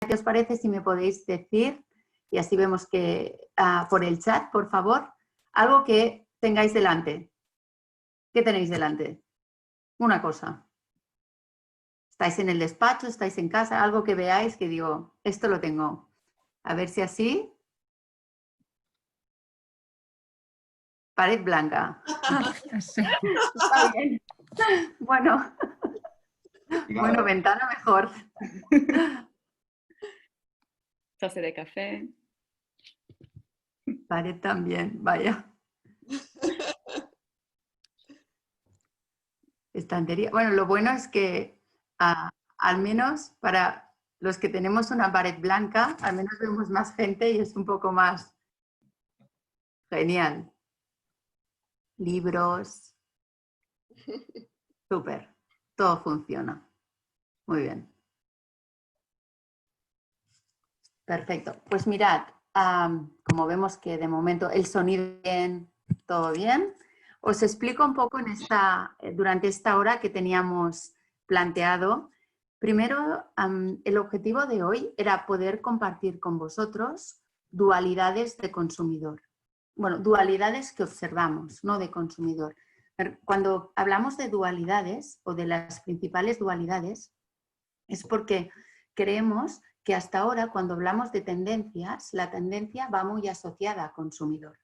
¿qué os parece si me podéis decir, y así vemos que por el chat, por favor, algo que tengáis delante? ¿Qué tenéis delante? Una cosa. ¿Estáis en el despacho? ¿Estáis en casa? Algo que veáis que digo, esto lo tengo. A ver si así. Pared blanca. Sí. Está bien. Bueno, bueno, ventana mejor. Taza de café. Pared también, vaya. Estantería. Bueno, lo bueno es que al menos para los que tenemos una pared blanca, al menos vemos más gente y es un poco más genial. Libros. Súper. Todo funciona. Muy bien. Perfecto. Pues mirad, como vemos que de momento el sonido bien, todo bien, os explico un poco durante esta hora que teníamos planteado. Primero, el objetivo de hoy era poder compartir con vosotros dualidades de consumidor. Bueno, dualidades que observamos, no de consumidor. Cuando hablamos de dualidades o de las principales dualidades, es porque creemos que hasta ahora cuando hablamos de tendencias, la tendencia va muy asociada a consumidor.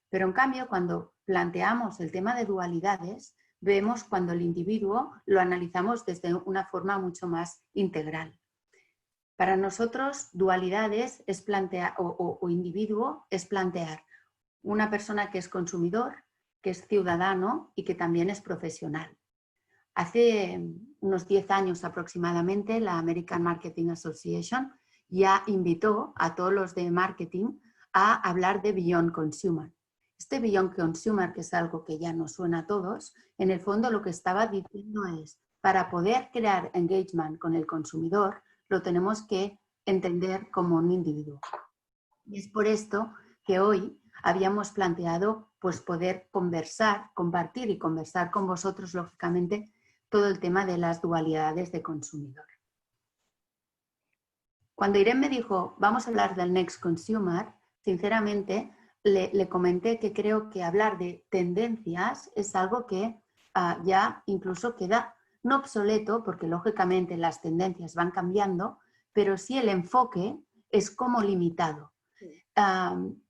Pero en cambio, cuando planteamos el tema de dualidades, vemos cuando el individuo lo analizamos desde una forma mucho más integral. Para nosotros, dualidades es plantear, o individuo es plantear una persona que es consumidor, que es ciudadano y que también es profesional. Hace unos 10 años aproximadamente, la American Marketing Association ya invitó a todos los de marketing a hablar de Beyond Consumer. Este Beyond Consumer, que es algo que ya nos suena a todos, en el fondo lo que estaba diciendo es, para poder crear engagement con el consumidor, lo tenemos que entender como un individuo. Y es por esto que hoy habíamos planteado pues, poder conversar, compartir y conversar con vosotros, lógicamente, todo el tema de las dualidades de consumidor. Cuando Irene me dijo, vamos a hablar del Next Consumer, sinceramente le comenté que creo que hablar de tendencias es algo que ya incluso queda no obsoleto, porque lógicamente las tendencias van cambiando, pero sí el enfoque es como limitado.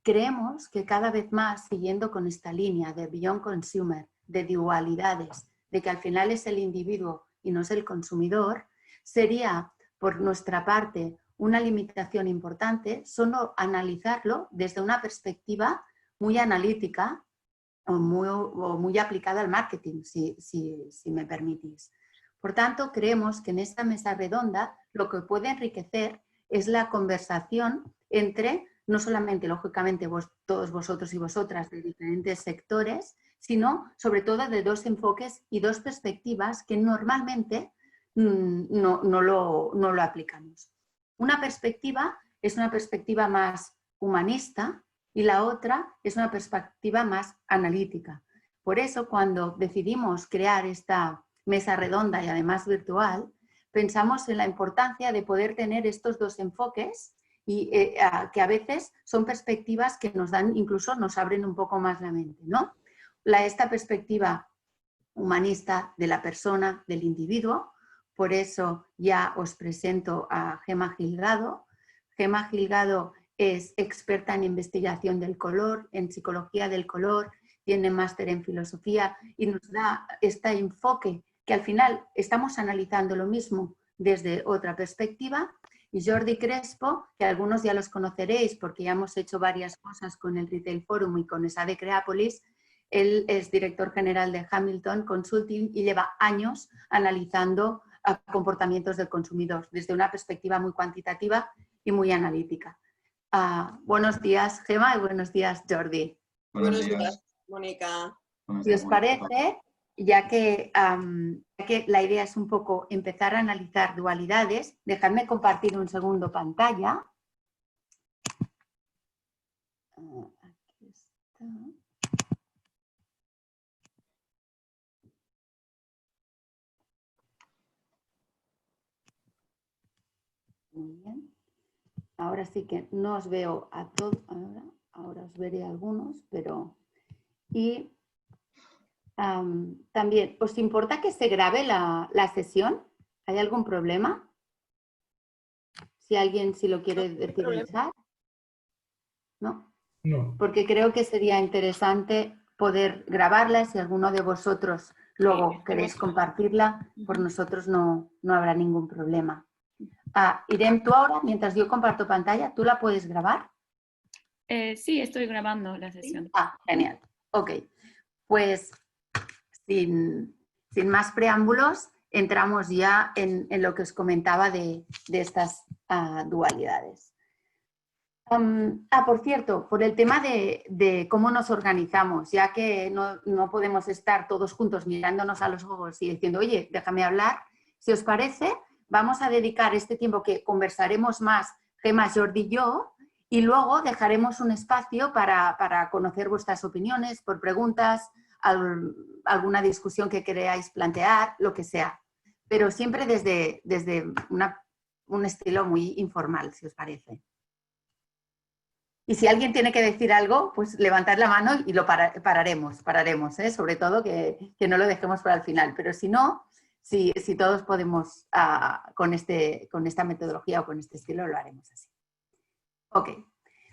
Creemos que cada vez más, siguiendo con esta línea de Beyond Consumer, de dualidades, de que al final es el individuo y no es el consumidor, sería por nuestra parte una limitación importante solo analizarlo desde una perspectiva muy analítica o muy aplicada al marketing, si me permitís. Por tanto, creemos que en esta mesa redonda lo que puede enriquecer es la conversación entre, no solamente, lógicamente, todos vosotros y vosotras de diferentes sectores, sino sobre todo de dos enfoques y dos perspectivas que normalmente no lo aplicamos. Una perspectiva es una perspectiva más humanista y la otra es una perspectiva más analítica. Por eso, cuando decidimos crear esta mesa redonda y además virtual, pensamos en la importancia de poder tener estos dos enfoques y que a veces son perspectivas que nos dan, incluso nos abren un poco más la mente, ¿no? Esta perspectiva humanista de la persona, del individuo. Por eso ya os presento a Gemma Gilgado. Gemma Gilgado es experta en investigación del color, en psicología del color, tiene máster en filosofía y nos da este enfoque que al final estamos analizando lo mismo desde otra perspectiva. Y Jordi Crespo, que algunos ya los conoceréis porque ya hemos hecho varias cosas con el Retail Forum y con ESADE Creápolis. Él es director general de Hamilton Consulting y lleva años analizando comportamientos del consumidor desde una perspectiva muy cuantitativa y muy analítica. Buenos días, Gemma, y buenos días, Jordi. Buenos días, Mónica. Si os parece, ya que la idea es un poco empezar a analizar dualidades, dejadme compartir un segundo pantalla. Aquí está. Muy bien. ahora sí que no os veo a todos, ahora os veré a algunos, pero... Y también, ¿os importa que se grabe la sesión? ¿Hay algún problema? Si alguien si lo quiere decir en el chat. ¿No? No. Porque creo que sería interesante poder grabarla. Si alguno de vosotros luego queréis compartirla, por nosotros no habrá ningún problema. Irene, tú ahora, mientras yo comparto pantalla, ¿tú la puedes grabar? Sí, estoy grabando la sesión. Genial. Ok. Pues sin más preámbulos, entramos ya en lo que os comentaba de estas dualidades. Por cierto, por el tema de cómo nos organizamos, ya que no podemos estar todos juntos mirándonos a los ojos y diciendo, oye, déjame hablar, si os parece, vamos a dedicar este tiempo que conversaremos más, Gemma, Jordi y yo, y luego dejaremos un espacio para conocer vuestras opiniones, por preguntas, alguna discusión que queráis plantear, lo que sea. Pero siempre desde un estilo muy informal, si os parece. Y si alguien tiene que decir algo, pues levantad la mano y lo pararemos, sobre todo que no lo dejemos para el final. Pero si no, si todos podemos con esta metodología o con este estilo, lo haremos así. Ok.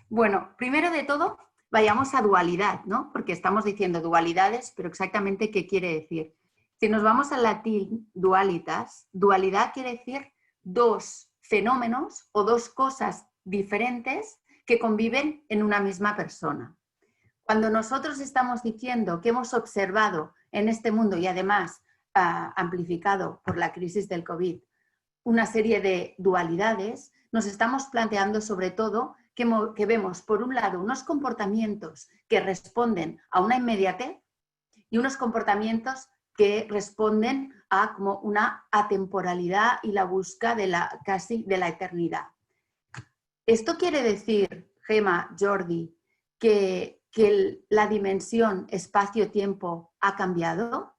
Bueno, primero de todo, vayamos a dualidad, ¿no? Porque estamos diciendo dualidades, pero exactamente ¿qué quiere decir? Si nos vamos al latín, dualitas, dualidad quiere decir dos fenómenos o dos cosas diferentes que conviven en una misma persona. Cuando nosotros estamos diciendo que hemos observado en este mundo y además amplificado por la crisis del COVID una serie de dualidades, nos estamos planteando sobre todo que vemos por un lado unos comportamientos que responden a una inmediatez y unos comportamientos que responden a como una atemporalidad y la búsqueda casi de la eternidad. ¿Esto quiere decir, Gemma, Jordi, que la dimensión espacio-tiempo ha cambiado?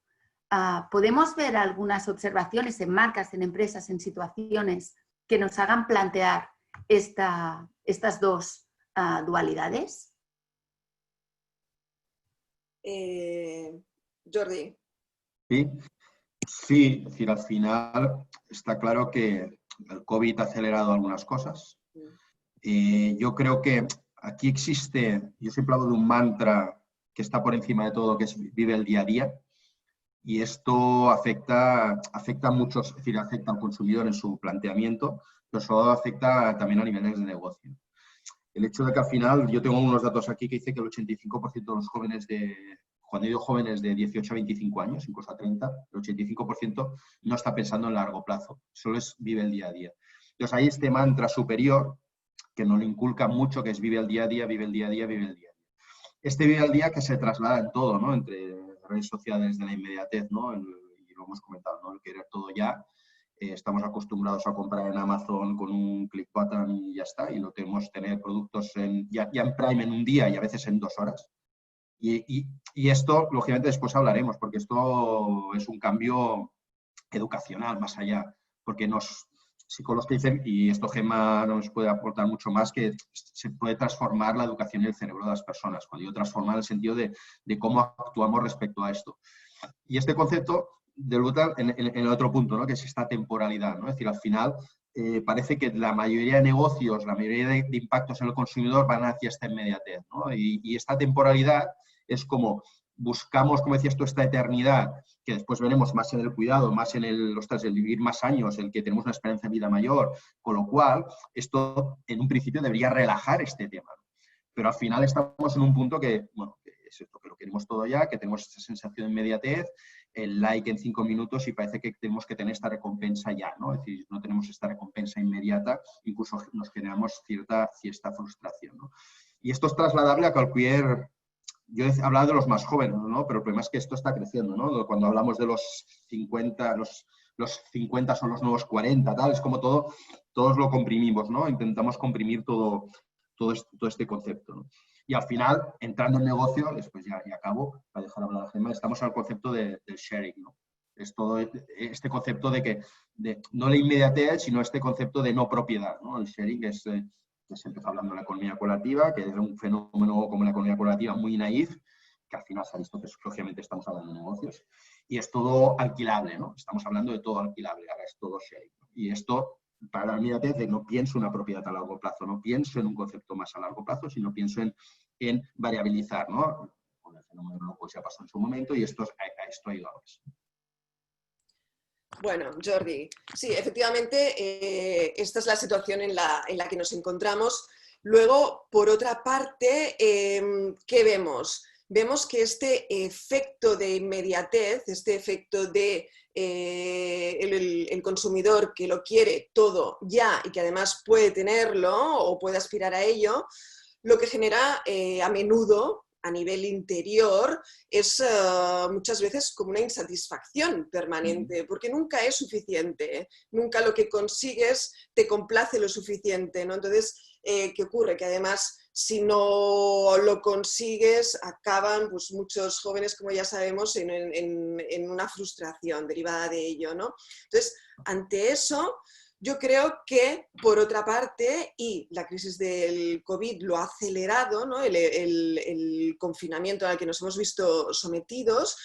¿Podemos ver algunas observaciones en marcas, en empresas, en situaciones que nos hagan plantear estas dos dualidades? Jordi. Sí, es decir, al final está claro que el COVID ha acelerado algunas cosas. Yo creo que aquí existe, yo siempre hablo de un mantra que está por encima de todo, que es vive el día a día, y esto afecta a muchos, es decir, afecta al consumidor en su planteamiento, pero sobre todo afecta también a niveles de negocio. El hecho de que al final, yo tengo unos datos aquí que dice que el 85% de los jóvenes cuando digo jóvenes de 18 a 25 años, incluso a 30, el 85% no está pensando en largo plazo, solo vive el día a día. Entonces hay este mantra superior que nos lo inculca mucho, que es vive el día a día, vive el día a día, vive el día a día. Este vive al día que se traslada en todo, ¿no? Entre redes sociales de la inmediatez, ¿no? Y lo hemos comentado, ¿no? El querer todo ya. Estamos acostumbrados a comprar en Amazon con un click button y ya está. Y lo tenemos tener productos ya en Prime en un día y a veces en 2 horas. Y esto, lógicamente, después hablaremos, porque esto es un cambio educacional más allá. Porque psicólogos que dicen, y esto Gemma nos puede aportar mucho más, que se puede transformar la educación y el cerebro de las personas. Cuando digo transformar en el sentido de cómo actuamos respecto a esto. Y este concepto debuta en el otro punto, ¿no? Que es esta temporalidad, ¿no? Es decir, al final parece que la mayoría de negocios, la mayoría de impactos en el consumidor van hacia esta inmediatez, ¿no? Y esta temporalidad es como buscamos, como decías tú, esta eternidad, que después veremos más en el cuidado, más en el vivir más años, el que tenemos una esperanza de vida mayor, con lo cual esto en un principio debería relajar este tema. Pero al final estamos en un punto que, bueno, que es esto, que lo queremos todo ya, que tenemos esta sensación de inmediatez, el like en 5 minutos y parece que tenemos que tener esta recompensa ya, ¿no? Es decir, no tenemos esta recompensa inmediata, incluso nos generamos cierta frustración, ¿no? Y esto es trasladable a cualquier... Yo he hablado de los más jóvenes, ¿no? Pero el problema es que esto está creciendo, ¿no? Cuando hablamos de los 50, los 50 son los nuevos 40, tal, es como todos lo comprimimos, ¿no? Intentamos comprimir todo este concepto, ¿no? Y al final, entrando en negocio, después ya acabo, para dejar hablar a la Gemma, estamos al concepto del sharing, ¿no? Es todo este concepto de no la inmediatez, sino este concepto de no propiedad, ¿no? El sharing es que se empezó hablando de la economía colaborativa, que es un fenómeno como la economía colaborativa muy naif, que al final se ha visto que lógicamente estamos hablando de negocios, y es todo alquilable, ¿no? Estamos hablando de todo alquilable, ahora es todo sharing. Y esto, para la inmediatez, no pienso en una propiedad a largo plazo, no pienso en un concepto más a largo plazo, sino pienso en variabilizar, ¿no? Con el fenómeno loco se ha pasado en su momento y esto ha ido a más. Bueno, Jordi, sí, efectivamente, esta es la situación en la que nos encontramos. Luego, por otra parte, ¿qué vemos? Vemos que este efecto de inmediatez, este efecto de el consumidor que lo quiere todo ya y que además puede tenerlo o puede aspirar a ello, lo que genera a menudo a nivel interior es muchas veces como una insatisfacción permanente, porque nunca es suficiente, nunca lo que consigues te complace lo suficiente, ¿no? Entonces, ¿qué ocurre? Que además, si no lo consigues, acaban pues, muchos jóvenes, como ya sabemos, en una frustración derivada de ello, ¿no? Entonces, ante eso, yo creo que, por otra parte, y la crisis del COVID lo ha acelerado, ¿no? el confinamiento al que nos hemos visto sometidos,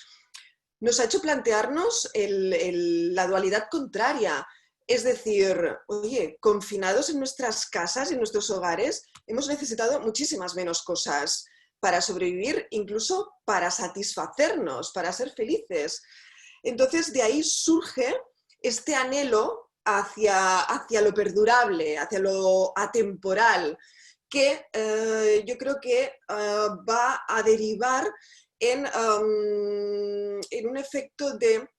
nos ha hecho plantearnos la dualidad contraria. Es decir, oye, confinados en nuestras casas, en nuestros hogares, hemos necesitado muchísimas menos cosas para sobrevivir, incluso para satisfacernos, para ser felices. Entonces, de ahí surge este anhelo hacia lo perdurable, hacia lo atemporal, que yo creo que va a derivar en un efecto de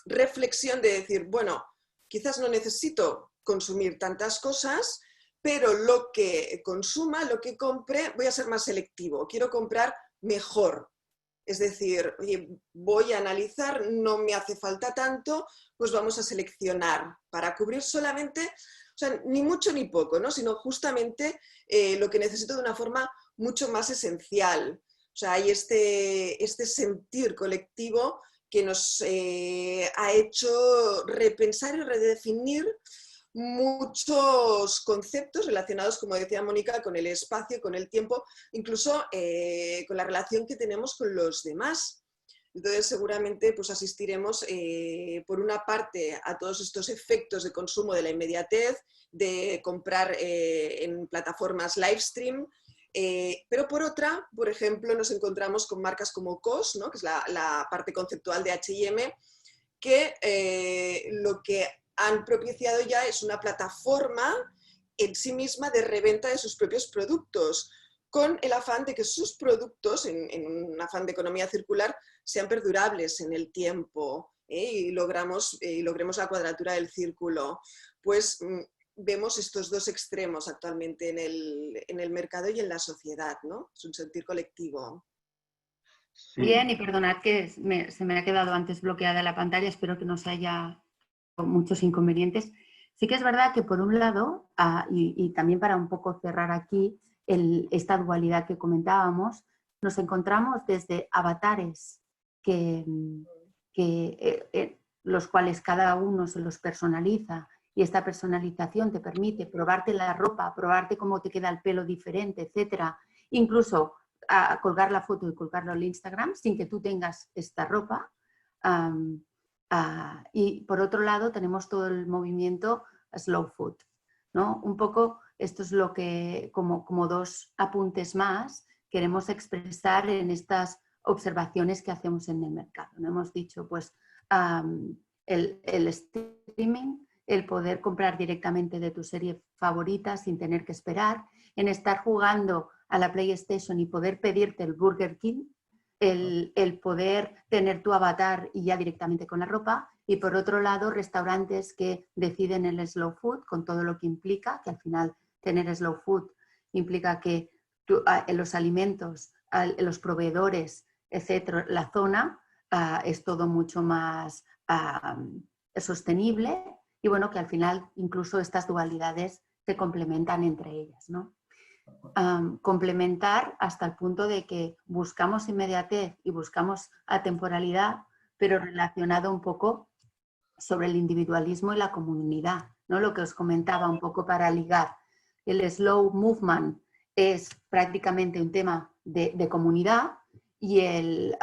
reflexión de decir, bueno, quizás no necesito consumir tantas cosas, pero lo que consuma, lo que compre, voy a ser más selectivo, quiero comprar mejor. Es decir, oye, voy a analizar, no me hace falta tanto, pues vamos a seleccionar para cubrir solamente, o sea, ni mucho ni poco, ¿no? Sino justamente lo que necesito de una forma mucho más esencial. O sea, hay este sentir colectivo que nos ha hecho repensar y redefinir muchos conceptos relacionados, como decía Mónica, con el espacio, con el tiempo, incluso con la relación que tenemos con los demás. Entonces, seguramente pues, asistiremos, por una parte, a todos estos efectos de consumo de la inmediatez, de comprar en plataformas live stream, pero por otra, por ejemplo, nos encontramos con marcas como COS, ¿no? Que es la parte conceptual de H&M, que lo que han propiciado ya es una plataforma en sí misma de reventa de sus propios productos, con el afán de que sus productos, en un afán de economía circular, sean perdurables en el tiempo y logremos la cuadratura del círculo. Pues vemos estos dos extremos actualmente en el mercado y en la sociedad, ¿no? Es un sentir colectivo. Sí. Bien, y perdonad que se me ha quedado antes bloqueada la pantalla, espero que no se haya muchos inconvenientes. Sí que es verdad que por un lado, y también para un poco cerrar aquí esta dualidad que comentábamos, nos encontramos desde avatares los cuales cada uno se los personaliza y esta personalización te permite probarte la ropa, probarte cómo te queda el pelo diferente, etcétera, incluso a colgar la foto y colgarlo al Instagram sin que tú tengas esta ropa. Y por otro lado tenemos todo el movimiento slow food, ¿no? Un poco esto es lo que, como dos apuntes más, queremos expresar en estas observaciones que hacemos en el mercado, ¿no? Hemos dicho, pues, el streaming, el poder comprar directamente de tu serie favorita sin tener que esperar, en estar jugando a la PlayStation y poder pedirte el Burger King, el poder tener tu avatar y ya directamente con la ropa, y por otro lado restaurantes que deciden el slow food con todo lo que implica, que al final tener slow food implica que los alimentos, los proveedores, etcétera, la zona es todo mucho más sostenible y bueno, que al final incluso estas dualidades se complementan entre ellas, ¿no? Complementar hasta el punto de que buscamos inmediatez y buscamos atemporalidad, pero relacionado un poco sobre el individualismo y la comunidad, ¿no? Lo que os comentaba un poco para ligar. el slow movement es prácticamente un tema de comunidad y el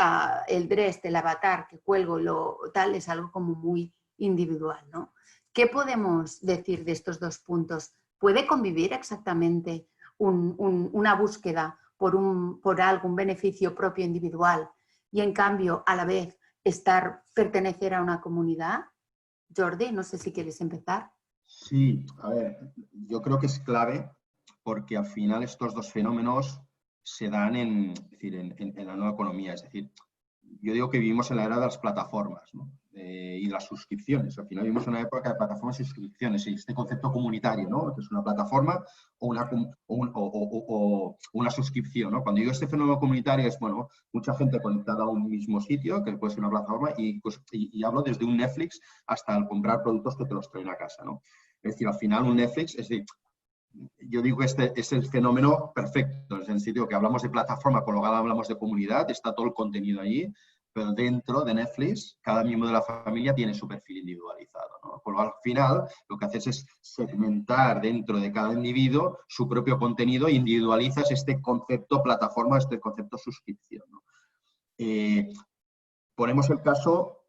dress, el avatar que cuelgo, tal, es algo como muy individual, ¿no? ¿Qué podemos decir de estos dos puntos? ¿Puede convivir exactamente una búsqueda por algún beneficio propio individual y en cambio a la vez pertenecer a una comunidad? Jordi, no sé si quieres empezar. Sí, a ver, yo creo que es clave porque al final estos dos fenómenos se dan en la nueva economía. Es decir, yo digo que vivimos en la era de las plataformas, ¿no? Y de las suscripciones. Al final vivimos en una época de plataformas y suscripciones. Y este concepto comunitario, ¿no? Que es una plataforma o una suscripción, ¿no? Cuando digo este fenómeno comunitario es, bueno, mucha gente conectada a un mismo sitio, que puede ser una plataforma, y hablo desde un Netflix hasta el comprar productos que te los traen a casa, ¿no? Es decir, al final un Netflix, es decir, yo digo que este es el fenómeno perfecto, en el sentido que hablamos de plataforma, con lo cual hablamos de comunidad, está todo el contenido allí, pero dentro de Netflix, cada miembro de la familia tiene su perfil individualizado, ¿no? Con lo cual, al final, lo que haces es segmentar dentro de cada individuo su propio contenido e individualizas este concepto plataforma, este concepto suscripción, ¿no? Ponemos el caso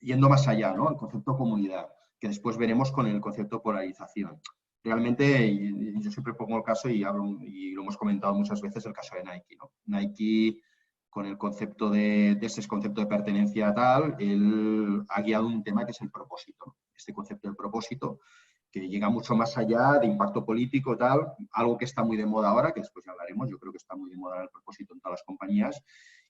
yendo más allá, ¿no? El concepto comunidad, que después veremos con el concepto polarización. Realmente, yo siempre pongo el caso y lo hemos comentado muchas veces, el caso de Nike, ¿no? Nike, con el concepto de ese concepto de pertenencia tal, él ha guiado un tema que es el propósito. Este concepto del propósito, que llega mucho más allá de impacto político, tal, algo que está muy de moda ahora, que después ya hablaremos, yo creo que está muy de moda el propósito en todas las compañías,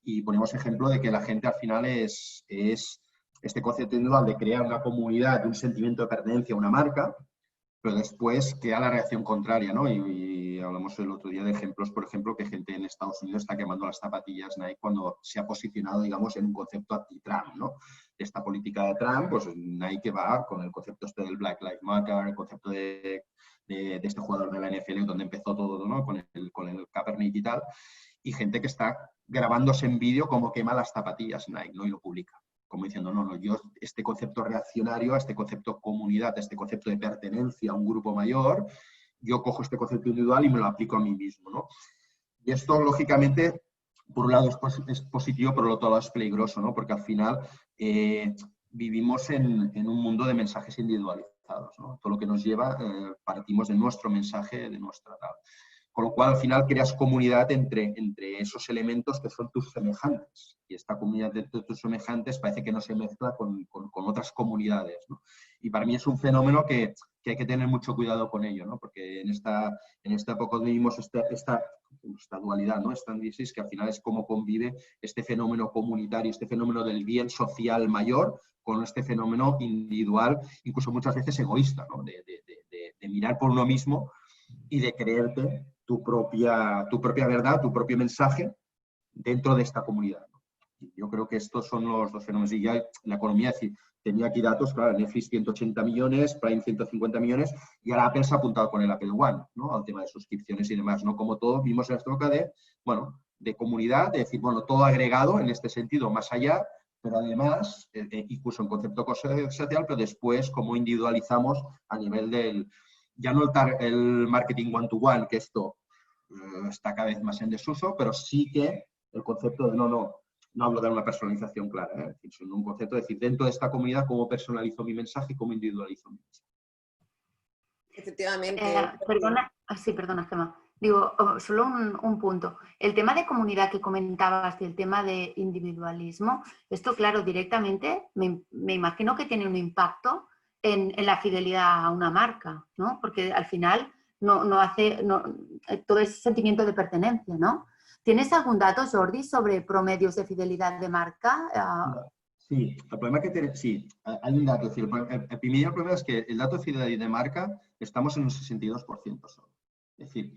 y ponemos ejemplo de que la gente al final es este concepto individual de crear una comunidad, de un sentimiento de pertenencia a una marca, pero después queda la reacción contraria, ¿no? Y hablamos el otro día de ejemplos, por ejemplo, que gente en Estados Unidos está quemando las zapatillas Nike cuando se ha posicionado, digamos, en un concepto anti-Trump, ¿no? Esta política de Trump, pues Nike va con el concepto este del Black Lives Matter, el concepto de este jugador de la NFL, donde empezó todo, ¿no? Con el Kaepernick y tal, y gente que está grabándose en vídeo cómo quema las zapatillas Nike, ¿no? Y lo publica. Como diciendo, no, yo este concepto reaccionario, este concepto comunidad, este concepto de pertenencia a un grupo mayor, yo cojo este concepto individual y me lo aplico a mí mismo, ¿no? Y esto, lógicamente, por un lado es positivo, por el otro lado es peligroso, ¿no? Porque al final vivimos en un mundo de mensajes individualizados, ¿no? Todo lo que nos lleva, partimos de nuestro mensaje, de nuestra tal. Con lo cual, al final, creas comunidad entre esos elementos que son tus semejantes. Y esta comunidad de tus semejantes parece que no se mezcla con otras comunidades, ¿no? Y para mí es un fenómeno que hay que tener mucho cuidado con ello, ¿no? Porque en esta época vivimos esta dualidad, ¿no? Esta crisis que al final es cómo convive este fenómeno comunitario, este fenómeno del bien social mayor con este fenómeno individual, incluso muchas veces egoísta, ¿no? De mirar por uno mismo y de creerte tu propia verdad, tu propio mensaje dentro de esta comunidad, ¿no? Yo creo que estos son los dos fenómenos. Y ya la economía, es decir, tenía aquí datos, claro, Netflix 180 millones, Prime 150 millones, y ahora Apple se ha apuntado con el Apple One, ¿no? Al tema de suscripciones y demás, ¿no? Como todo, vimos en esta época de comunidad, de decir, bueno, todo agregado en este sentido, más allá, pero además, incluso en concepto social, pero después cómo individualizamos a nivel del, ya no el marketing one-to-one, que esto está cada vez más en desuso, pero sí que el concepto de no hablo de una personalización clara, sino un concepto de decir, dentro de esta comunidad, cómo personalizo mi mensaje y cómo individualizo mi mensaje. Efectivamente. Perdona, Gemma. Digo, solo un punto. El tema de comunidad que comentabas y el tema de individualismo, esto, claro, directamente me imagino que tiene un impacto en la fidelidad a una marca, ¿no? Porque al final no hace todo ese sentimiento de pertenencia, ¿no? ¿Tienes algún dato, Jordi, sobre promedios de fidelidad de marca? Sí, el problema sí, hay un dato. Es decir, el primer problema es que el dato de fidelidad de marca estamos en un 62% solo. Es decir,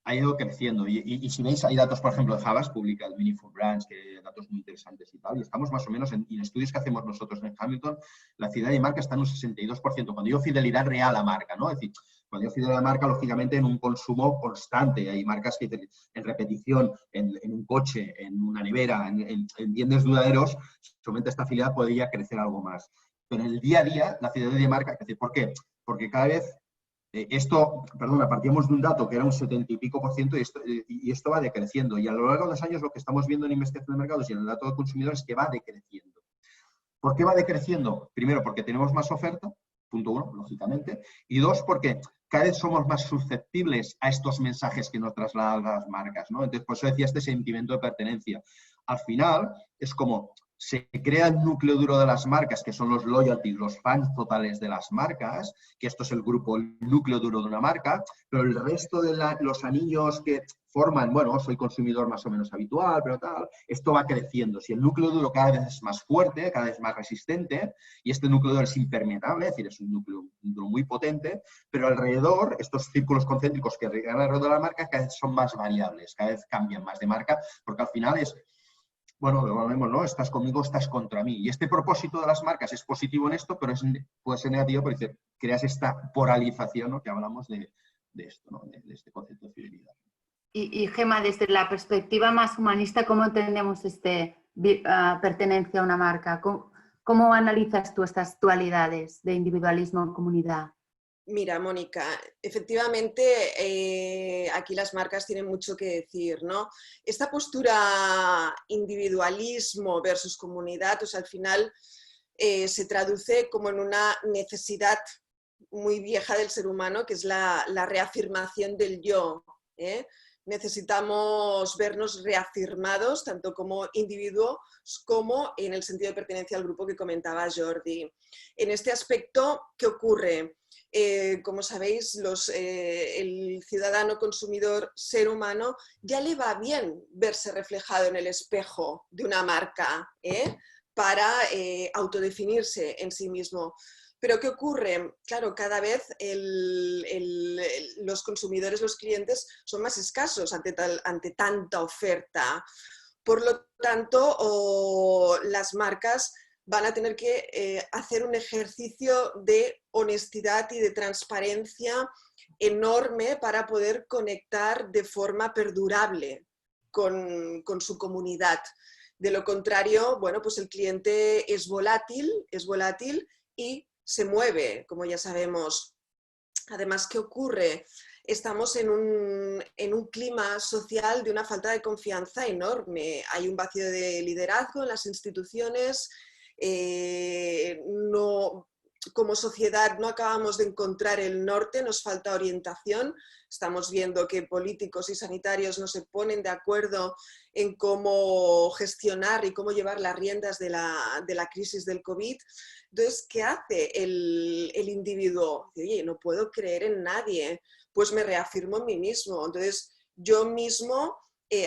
ha ido creciendo. Y si veis, hay datos, por ejemplo, de Havas, publica el Meaningful Brands, que datos muy interesantes y tal, y estamos más o menos en estudios que hacemos nosotros en Hamilton, la fidelidad de marca está en un 62%. Cuando digo fidelidad real a marca, ¿no? Es decir, cuando digo fidelidad a marca, lógicamente en un consumo constante. Hay marcas que en repetición, en un coche, en una nevera, en bienes duraderos, solamente esta fidelidad podría crecer algo más. Pero en el día a día, la fidelidad de marca, es decir, ¿por qué? Porque cada vez Esto, perdona, partíamos de un dato que era un 70 y pico % y esto va decreciendo. Y a lo largo de los años lo que estamos viendo en investigación de mercados y en el dato de consumidores es que va decreciendo. ¿Por qué va decreciendo? Primero, porque tenemos más oferta, punto uno, lógicamente. Y dos, porque cada vez somos más susceptibles a estos mensajes que nos trasladan las marcas, ¿no? Entonces, por eso decía este sentimiento de pertenencia. Al final, es como se crea el núcleo duro de las marcas, que son los loyalties, los fans totales de las marcas, que esto es el grupo, el núcleo duro de una marca, pero el resto de los anillos que forman, bueno, soy consumidor más o menos habitual, pero tal, esto va creciendo. Si el núcleo duro cada vez es más fuerte, cada vez más resistente, y este núcleo duro es impermeable, es decir, es un núcleo duro muy potente, pero alrededor, estos círculos concéntricos que regan alrededor de la marca cada vez son más variables, cada vez cambian más de marca, porque al final es, bueno, lo vemos, ¿no? Estás conmigo, estás contra mí. Y este propósito de las marcas es positivo en esto, pero puede ser negativo porque creas esta polarización, ¿no? Que hablamos de esto, ¿no? De este concepto de fidelidad. Y Gemma, desde la perspectiva más humanista, ¿cómo entendemos pertenencia a una marca? ¿Cómo analizas tú estas dualidades de individualismo en comunidad? Mira, Mónica, efectivamente aquí las marcas tienen mucho que decir, ¿no? Esta postura individualismo versus comunidad, pues al final se traduce como en una necesidad muy vieja del ser humano, que es la reafirmación del yo, ¿eh? Necesitamos vernos reafirmados, tanto como individuos como en el sentido de pertenencia al grupo que comentaba Jordi. En este aspecto, ¿qué ocurre? Como sabéis, el ciudadano consumidor ser humano ya le va bien verse reflejado en el espejo de una marca para autodefinirse en sí mismo. Pero ¿qué ocurre? Claro, cada vez los consumidores, los clientes son más escasos ante tanta oferta. Por lo tanto, las marcas van a tener que hacer un ejercicio de honestidad y de transparencia enorme para poder conectar de forma perdurable con su comunidad. De lo contrario, bueno, pues el cliente es volátil y se mueve, como ya sabemos. Además, ¿qué ocurre? Estamos en un clima social de una falta de confianza enorme. Hay un vacío de liderazgo en las instituciones. Como sociedad no acabamos de encontrar el norte, nos falta orientación. Estamos viendo que políticos y sanitarios no se ponen de acuerdo en cómo gestionar y cómo llevar las riendas de la crisis del COVID. Entonces, ¿qué hace el individuo? Oye, no puedo creer en nadie, pues me reafirmo en mí mismo. Entonces, yo mismo,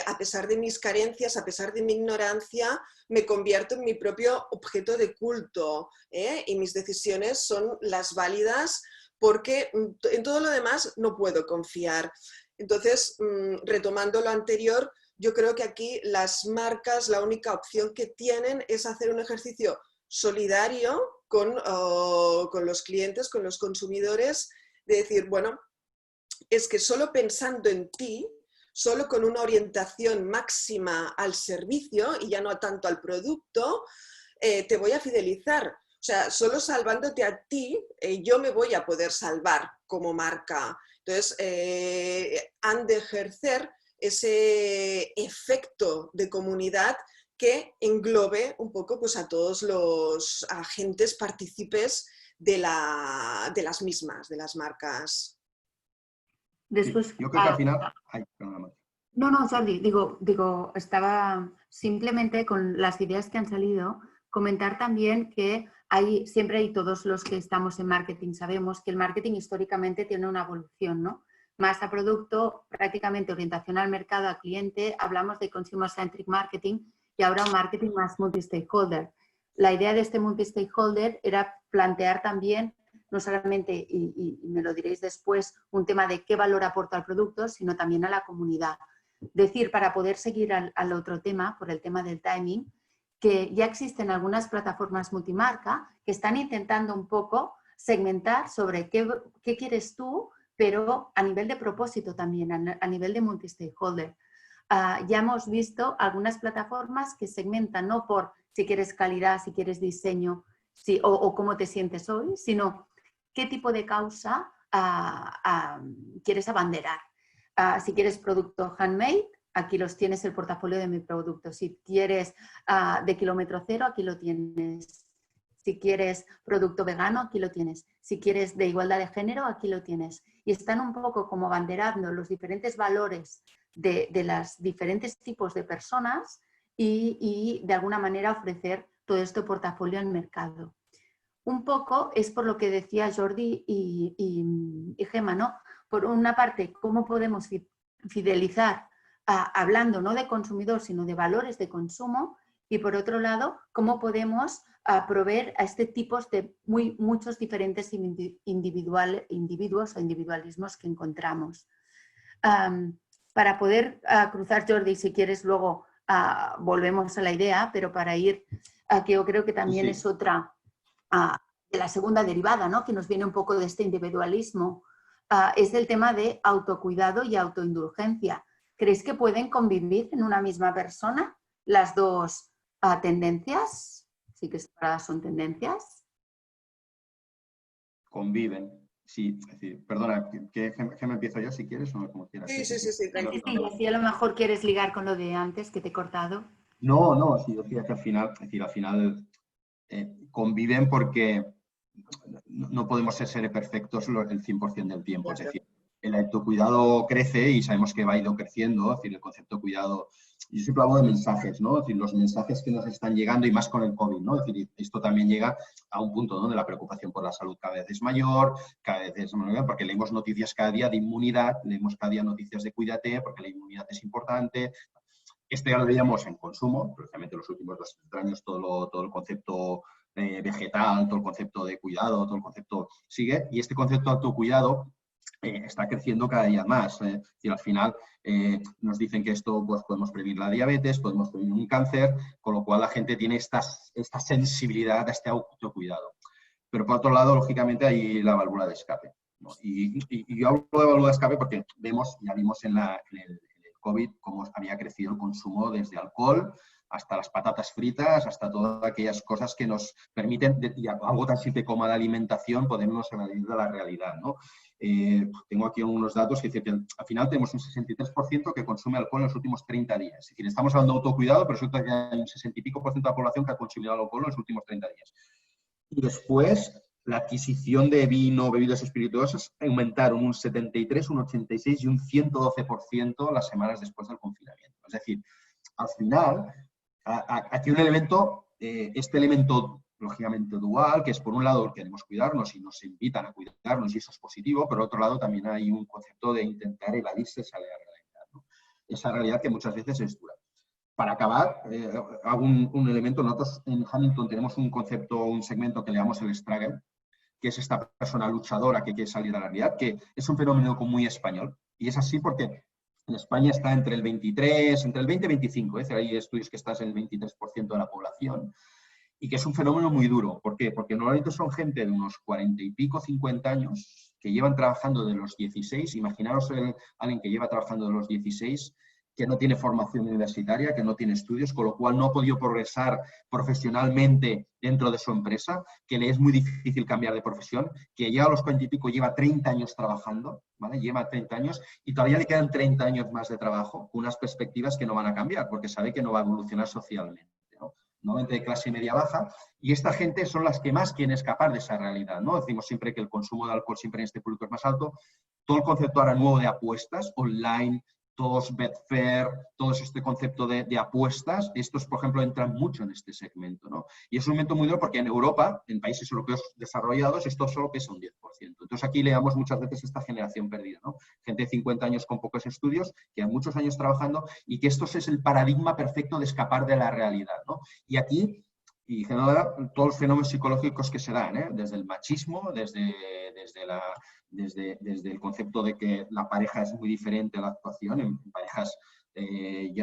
a pesar de mis carencias, a pesar de mi ignorancia, me convierto en mi propio objeto de culto, y mis decisiones son las válidas porque en todo lo demás no puedo confiar. Entonces, retomando lo anterior, yo creo que aquí las marcas, la única opción que tienen es hacer un ejercicio solidario con los clientes, con los consumidores, de decir, bueno, es que solo pensando en ti, solo con una orientación máxima al servicio y ya no tanto al producto, te voy a fidelizar. O sea, solo salvándote a ti, yo me voy a poder salvar como marca. Entonces, han de ejercer ese efecto de comunidad que englobe un poco pues, a todos los agentes partícipes de las mismas, de las marcas. Después, sí, yo creo que al final... No, Jordi, digo, estaba simplemente con las ideas que han salido, comentar también que siempre hay todos los que estamos en marketing, sabemos que el marketing históricamente tiene una evolución, ¿no? Más a producto, prácticamente orientación al mercado, al cliente, hablamos de consumer-centric marketing y ahora un marketing más multi-stakeholder. La idea de este multi-stakeholder era plantear también, no solamente, y me lo diréis después, un tema de qué valor aporta al producto, sino también a la comunidad. Decir, para poder seguir al otro tema, por el tema del timing, que ya existen algunas plataformas multimarca que están intentando un poco segmentar sobre qué quieres tú, pero a nivel de propósito también, a nivel de multi-stakeholder. Ya hemos visto algunas plataformas que segmentan no por si quieres calidad, si quieres diseño o cómo te sientes hoy, sino qué tipo de causa quieres abanderar. Si quieres producto handmade, aquí los tienes el portafolio de mi producto. Si quieres de kilómetro cero, aquí lo tienes. Si quieres producto vegano, aquí lo tienes. Si quieres de igualdad de género, aquí lo tienes. Y están un poco como abanderando los diferentes valores de los diferentes tipos de personas y de alguna manera ofrecer todo este portafolio al mercado. Un poco es por lo que decía Jordi y Gemma, ¿no? Por una parte, cómo podemos fidelizar hablando no de consumidor, sino de valores de consumo, y por otro lado, cómo podemos proveer a este tipo de muchos diferentes individuos o individualismos que encontramos. Para poder cruzar, Jordi, si quieres luego volvemos a la idea, pero para ir que yo creo que también es otra de la segunda derivada, ¿no? Que nos viene un poco de este individualismo, es el tema de autocuidado y autoindulgencia. ¿Creéis que pueden convivir en una misma persona las dos tendencias? Sí que separadas son tendencias. Conviven. Sí, es decir, perdona, que me empiezo yo si quieres o como quieras. Sí, tranquilo. Sí, si a lo mejor quieres ligar con lo de antes que te he cortado. No, sí, decía que al final conviven porque no podemos ser seres perfectos el 100% del tiempo. Es decir, el autocuidado crece y sabemos que va ido creciendo, es decir, el concepto de cuidado. Yo siempre hablo de mensajes, ¿no? Es decir, los mensajes que nos están llegando y más con el COVID, ¿no? Es decir, esto también llega a un punto donde la preocupación por la salud cada vez es mayor, porque leemos noticias cada día de inmunidad, leemos cada día noticias de cuídate, porque la inmunidad es importante. Esto ya lo veíamos en consumo, precisamente en los últimos 2 años todo el concepto vegetal, todo el concepto de cuidado, todo el concepto sigue, y este concepto de autocuidado está creciendo cada día más. Y al final nos dicen que esto pues, podemos prevenir la diabetes, podemos prevenir un cáncer, con lo cual la gente tiene esta sensibilidad a este autocuidado. Pero por otro lado, lógicamente, hay la válvula de escape, ¿no? Y yo hablo de válvula de escape porque ya vimos en el COVID cómo había crecido el consumo desde alcohol hasta las patatas fritas, hasta todas aquellas cosas que nos permiten, y algo tan simple como la alimentación, podernos evadir de la realidad, ¿no? Tengo aquí unos datos que dicen que al final tenemos un 63% que consume alcohol en los últimos 30 días. Es decir, estamos hablando de autocuidado, pero resulta que hay un 60 y pico % de la población que ha consumido alcohol en los últimos 30 días. Y después, la adquisición de vino, bebidas espirituosas aumentaron un 73, un 86 y un 112% las semanas después del confinamiento. Es decir, al final, aquí un elemento, este elemento lógicamente dual, que es por un lado queremos cuidarnos y nos invitan a cuidarnos y eso es positivo, pero por otro lado también hay un concepto de intentar evadirse esa realidad, ¿no? Esa realidad que muchas veces es dura. Para acabar, hago un elemento, nosotros en Hamilton tenemos un concepto, un segmento que le llamamos el struggle, que es esta persona luchadora que quiere salir de la realidad, que es un fenómeno muy español. Y es así porque en España está entre el 23, entre el 20 y 25, hay estudios que estás en el 23% de la población, y que es un fenómeno muy duro. ¿Por qué? Porque normalmente son gente de unos 40 y pico, 50 años, que llevan trabajando de los 16, imaginaros alguien que lleva trabajando de los 16, que no tiene formación universitaria, que no tiene estudios, con lo cual no ha podido progresar profesionalmente dentro de su empresa, que le es muy difícil cambiar de profesión, que ya a los 40 y pico lleva 30 años trabajando, ¿vale? Lleva 30 años y todavía le quedan 30 años más de trabajo, con unas perspectivas que no van a cambiar, porque sabe que no va a evolucionar socialmente, ¿no? Normalmente de clase media baja, y esta gente son las que más quieren escapar de esa realidad, ¿no? Decimos siempre que el consumo de alcohol siempre en este público es más alto. Todo el concepto ahora nuevo de apuestas online, todos Betfair, todo este concepto de apuestas, estos, por ejemplo, entran mucho en este segmento, ¿no? Y es un momento muy duro porque en Europa, en países europeos desarrollados, esto solo pesa un 10%. Entonces aquí le damos muchas veces esta generación perdida, ¿no? Gente de 50 años con pocos estudios, que hay muchos años trabajando y que esto es el paradigma perfecto de escapar de la realidad, ¿no? Y aquí, y genera todos los fenómenos psicológicos que se dan, ¿eh? Desde el machismo, desde el concepto de que la pareja es muy diferente a la actuación, en parejas, es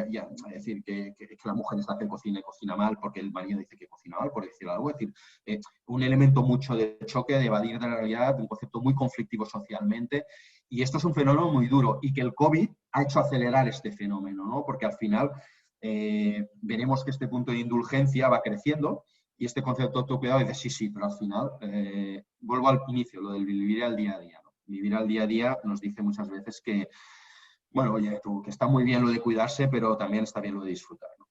decir, que la mujer es la que cocina y cocina mal porque el marido dice que cocina mal, por decir algo, es decir, un elemento mucho de choque, de evadir de la realidad, un concepto muy conflictivo socialmente, y esto es un fenómeno muy duro, y que el COVID ha hecho acelerar este fenómeno, ¿no? Porque al final veremos que este punto de indulgencia va creciendo, y este concepto de autocuidado dice, sí, pero al final vuelvo al inicio, lo del vivir al día a día, ¿no? vivir al día a día nos dice muchas veces que, bueno, oye, tú, que está muy bien lo de cuidarse, pero también está bien lo de disfrutar, ¿no?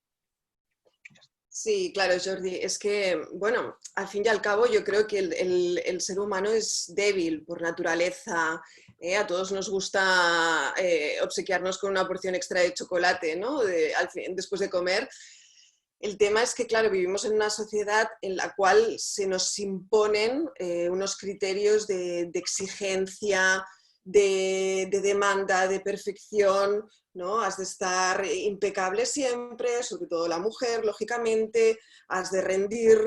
Sí, claro, Jordi. Es que, bueno, al fin y al cabo yo creo que el ser humano es débil por naturaleza. A todos nos gusta obsequiarnos con una porción extra de chocolate, ¿no? Después de comer. El tema es que, claro, vivimos en una sociedad en la cual se nos imponen unos criterios de exigencia, de demanda, de perfección, ¿no? Has de estar impecable siempre, sobre todo la mujer, lógicamente, has de rendir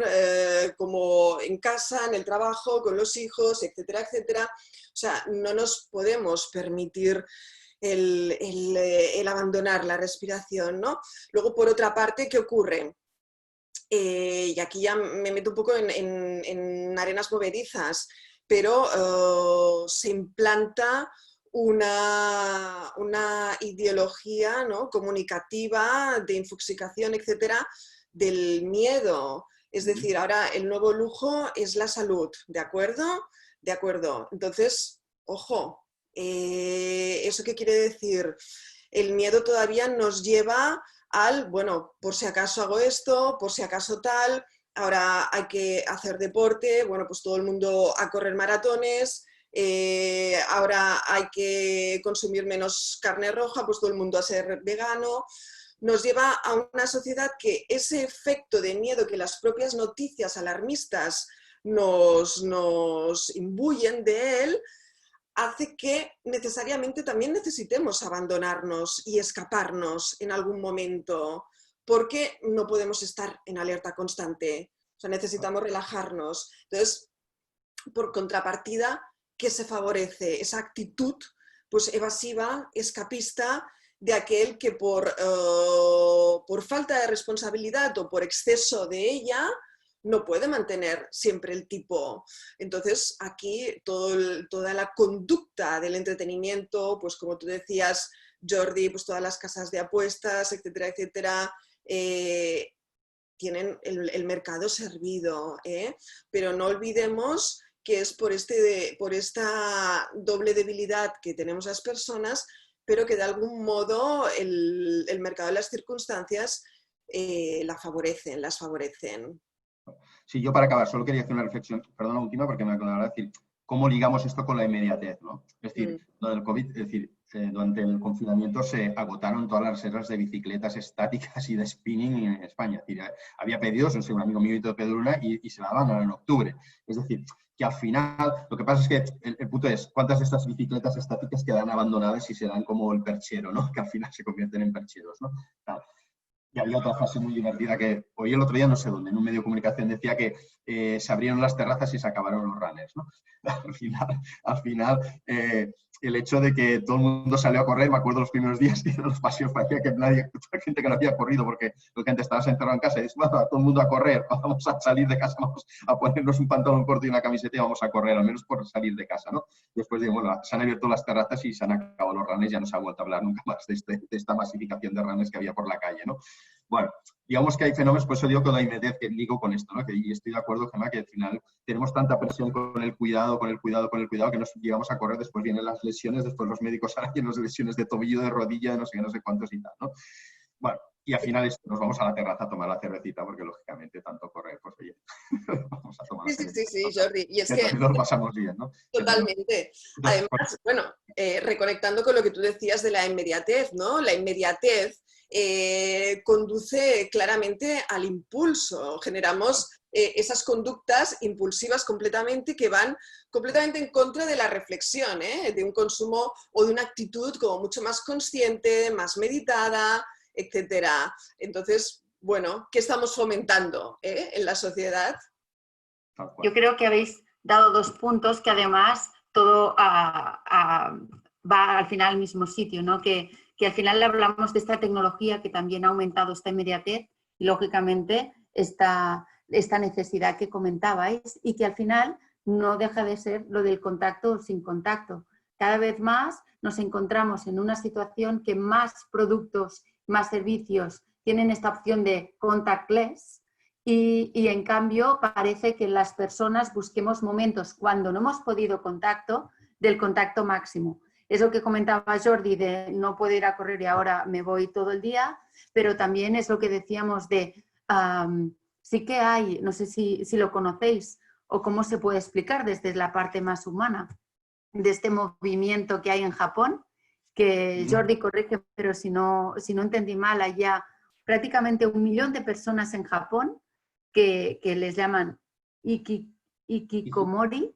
como en casa, en el trabajo, con los hijos, etcétera, etcétera. O sea, no nos podemos permitir el abandonar la respiración, ¿no? Luego, por otra parte, ¿qué ocurre? Y aquí ya me meto un poco en arenas movedizas, pero se implanta una ideología, ¿no? Comunicativa, de infoxicación, etcétera, del miedo. Es decir, ahora el nuevo lujo es la salud, ¿de acuerdo? De acuerdo. Entonces, ojo, ¿eso qué quiere decir? El miedo todavía nos lleva al, bueno, por si acaso hago esto, por si acaso tal, ahora hay que hacer deporte, bueno, pues todo el mundo a correr maratones, ahora hay que consumir menos carne roja, pues todo el mundo a ser vegano. Nos lleva a una sociedad que ese efecto de miedo que las propias noticias alarmistas nos imbuyen de él, hace que necesariamente también necesitemos abandonarnos y escaparnos en algún momento, porque no podemos estar en alerta constante. O sea, necesitamos relajarnos. Entonces, por contrapartida, ¿qué se favorece? Esa actitud pues, evasiva, escapista, de aquel que por falta de responsabilidad o por exceso de ella, no puede mantener siempre el tipo. Entonces, aquí toda la conducta del entretenimiento, pues como tú decías, Jordi, pues todas las casas de apuestas, etcétera, etcétera, tienen el mercado servido, pero no olvidemos que es por esta doble debilidad que tenemos las personas, pero que de algún modo el mercado de las circunstancias las favorecen. Sí, yo para acabar solo quería hacer una reflexión, perdón, la última, porque me acabo de decir, ¿cómo ligamos esto con la inmediatez, ¿no? Es decir, durante el COVID, es decir, durante el confinamiento se agotaron todas las reservas de bicicletas estáticas y de spinning en España. Es decir, había pedidos, no sé, un amigo mío hizo pedir una y se la daban en octubre. Es decir, que al final, lo que pasa es que el punto es, ¿cuántas de estas bicicletas estáticas quedan abandonadas y se dan como el perchero, ¿no? Que al final se convierten en percheros, ¿no? Claro. Y había otra frase muy divertida que oí el otro día, no sé dónde, en un medio de comunicación decía que se abrieron las terrazas y se acabaron los runners, ¿no? Al final el hecho de que todo el mundo salió a correr, me acuerdo los primeros días que en los paseos parecía que nadie, mucha gente que no había corrido porque lo que antes estabas encerrado en casa y dices, bueno, todo el mundo a correr, vamos a salir de casa, vamos a ponernos un pantalón corto y una camiseta y vamos a correr, al menos por salir de casa, ¿no? Después de, bueno, se han abierto las terrazas y se han acabado los runners, ya no se ha vuelto a hablar nunca más de esta masificación de runners que había por la calle, ¿no? Bueno, digamos que hay fenómenos, por eso digo que la inmediatez que digo con esto, ¿no? Y estoy de acuerdo, Gemma, que al final tenemos tanta presión con el cuidado, que nos llegamos a correr, después vienen las lesiones, después los médicos ahora llenos de lesiones de tobillo, de rodilla, de no sé cuántos y tal, ¿no? Bueno, y al final nos vamos a la terraza a tomar la cervecita, porque lógicamente tanto correr, pues oye, vamos a tomar la cervecita. Sí, Jordi, y es que nos pasamos bien, ¿no? Totalmente. Además, bueno, reconectando con lo que tú decías de la inmediatez, ¿no? La inmediatez conduce claramente al impulso. Generamos esas conductas impulsivas completamente que van completamente en contra de la reflexión, de un consumo o de una actitud como mucho más consciente, más meditada, etcétera. Entonces, bueno, ¿qué estamos fomentando en la sociedad? Yo creo que habéis dado dos puntos que además todo va al final al mismo sitio, ¿no? Que al final hablamos de esta tecnología que también ha aumentado esta inmediatez y lógicamente esta necesidad que comentabais y que al final no deja de ser lo del contacto sin contacto. Cada vez más nos encontramos en una situación que más productos, más servicios tienen esta opción de contactless y en cambio parece que las personas busquemos momentos cuando no hemos podido contacto del contacto máximo. Eso que comentaba Jordi de no puedo ir a correr y ahora me voy todo el día, pero también es lo que decíamos de sí que hay, no sé si lo conocéis o cómo se puede explicar desde la parte más humana de este movimiento que hay en Japón, que Jordi corrige, pero si no entendí mal, hay ya prácticamente 1 millón de personas en Japón que les llaman Ikikomori,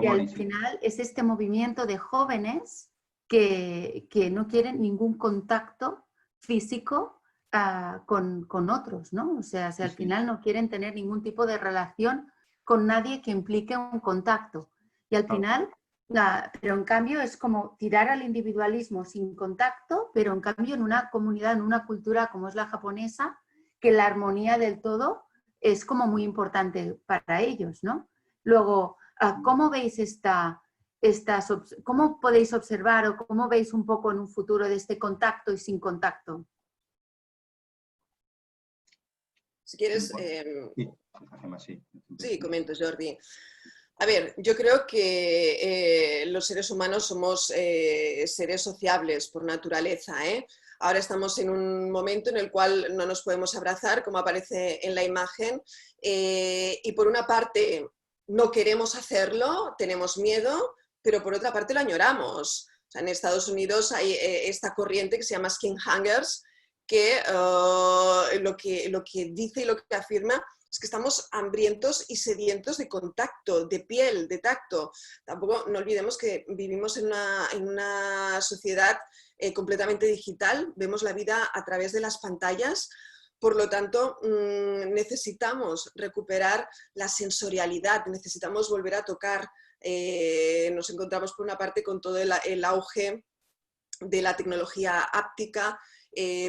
que al final es este movimiento de jóvenes que no quieren ningún contacto físico con otros, ¿no? O sea, al final no quieren tener ningún tipo de relación con nadie que implique un contacto. Y al final, pero en cambio es como tirar al individualismo sin contacto, pero en cambio en una comunidad, en una cultura como es la japonesa, que la armonía del todo es como muy importante para ellos, ¿no? Luego, ¿cómo veis cómo podéis observar o cómo veis un poco en un futuro de este contacto y sin contacto? Si quieres... Sí, comento, Jordi. A ver, yo creo que los seres humanos somos seres sociables por naturaleza, ¿eh? Ahora estamos en un momento en el cual no nos podemos abrazar, como aparece en la imagen, y por una parte no queremos hacerlo, tenemos miedo, pero por otra parte lo añoramos. O sea, en Estados Unidos hay esta corriente que se llama Skin Hangers, que lo que dice y lo que afirma es que estamos hambrientos y sedientos de contacto, de piel, de tacto. Tampoco no olvidemos que vivimos en una sociedad completamente digital, vemos la vida a través de las pantallas, por lo tanto necesitamos recuperar la sensorialidad, necesitamos volver a tocar. Nos encontramos por una parte con todo el auge de la tecnología áptica.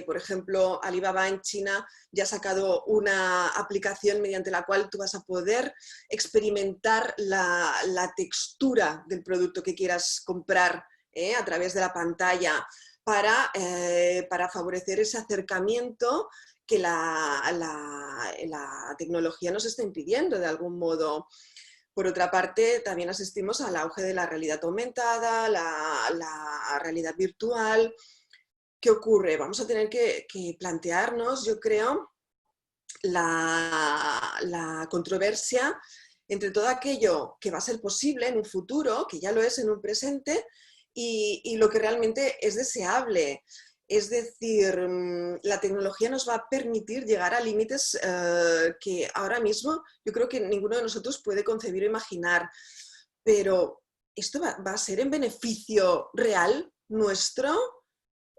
Por ejemplo, Alibaba en China ya ha sacado una aplicación mediante la cual tú vas a poder experimentar la textura del producto que quieras comprar a través de la pantalla para favorecer ese acercamiento que la tecnología nos está impidiendo de algún modo. Por otra parte, también asistimos al auge de la realidad aumentada, la realidad virtual. ¿Qué ocurre? Vamos a tener que plantearnos, yo creo, la controversia entre todo aquello que va a ser posible en un futuro, que ya lo es en un presente, y lo que realmente es deseable. Es decir, la tecnología nos va a permitir llegar a límites que ahora mismo yo creo que ninguno de nosotros puede concebir o imaginar. Pero, ¿esto va a ser en beneficio real nuestro?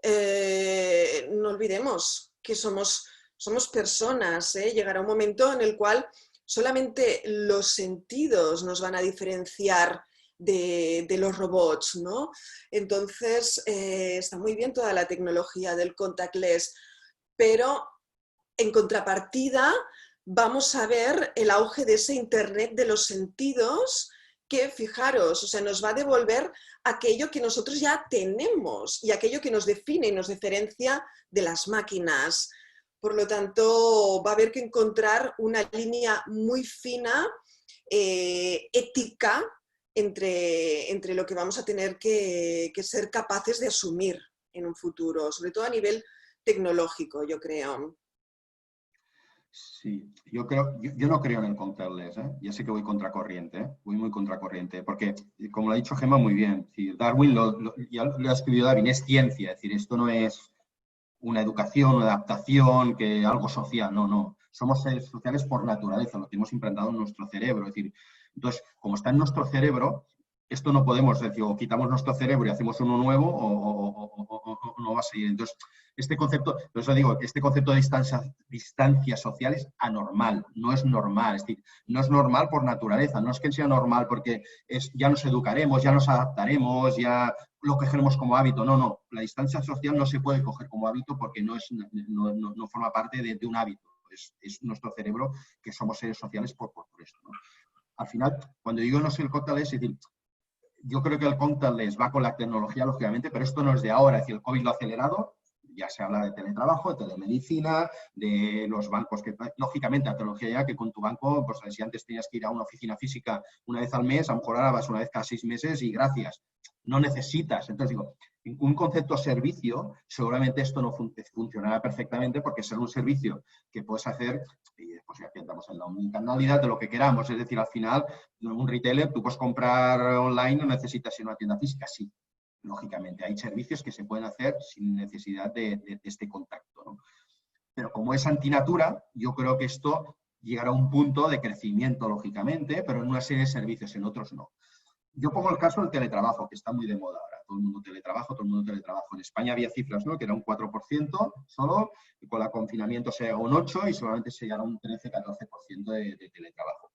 No olvidemos que somos personas, ¿eh? Llegará un momento en el cual solamente los sentidos nos van a diferenciar de los robots, ¿no? Entonces, está muy bien toda la tecnología del contactless, pero en contrapartida vamos a ver el auge de ese Internet de los sentidos que, fijaros, o sea, nos va a devolver aquello que nosotros ya tenemos y aquello que nos define y nos diferencia de las máquinas. Por lo tanto, va a haber que encontrar una línea muy fina, ética, entre lo que vamos a tener que ser capaces de asumir en un futuro, sobre todo a nivel tecnológico, yo creo. Sí, yo no creo en el contactless, ¿eh? Ya sé que voy contracorriente, ¿eh? Voy muy contracorriente, porque, como lo ha dicho Gemma muy bien, Darwin ya lo ha escrito Darwin, es ciencia, es decir, esto no es una educación, una adaptación, que algo social, no. Somos seres sociales por naturaleza, lo tenemos implantado en nuestro cerebro, es decir, entonces, como está en nuestro cerebro, esto no podemos decir, o quitamos nuestro cerebro y hacemos uno nuevo, o no va a seguir. Entonces, este concepto, por eso digo, este concepto de distancia social es anormal, no es normal. Es decir, no es normal por naturaleza, no es que sea normal porque ya nos educaremos, ya nos adaptaremos, ya lo cogeremos como hábito. No. La distancia social no se puede coger como hábito porque no forma parte de un hábito. Es nuestro cerebro, que somos seres sociales por esto, ¿no? Al final, cuando digo no soy el contactless, es decir, yo creo que el contactless va con la tecnología, lógicamente, pero esto no es de ahora. Es decir, el COVID lo ha acelerado. ya se habla de teletrabajo, de telemedicina, de los bancos, que lógicamente la tecnología ya que con tu banco, pues si antes tenías que ir a una oficina física una vez al mes, a lo mejor ahora vas una vez cada 6 meses y gracias. No necesitas. Entonces digo, en un concepto servicio, seguramente esto no funcionará perfectamente porque será un servicio que puedes hacer, y después ya entramos en la omnicanalidad de lo que queramos. Es decir, al final, un retailer, tú puedes comprar online, no necesitas ir a una tienda física, sí. Lógicamente, hay servicios que se pueden hacer sin necesidad de este contacto, ¿no? Pero como es antinatura, yo creo que esto llegará a un punto de crecimiento, lógicamente, pero en una serie de servicios, en otros no. Yo pongo el caso del teletrabajo, que está muy de moda ahora. Todo el mundo teletrabajo. En España había cifras, ¿no?, que era un 4% solo, y con el confinamiento se llegó a un 8% y solamente se llegó a un 13-14% de teletrabajo.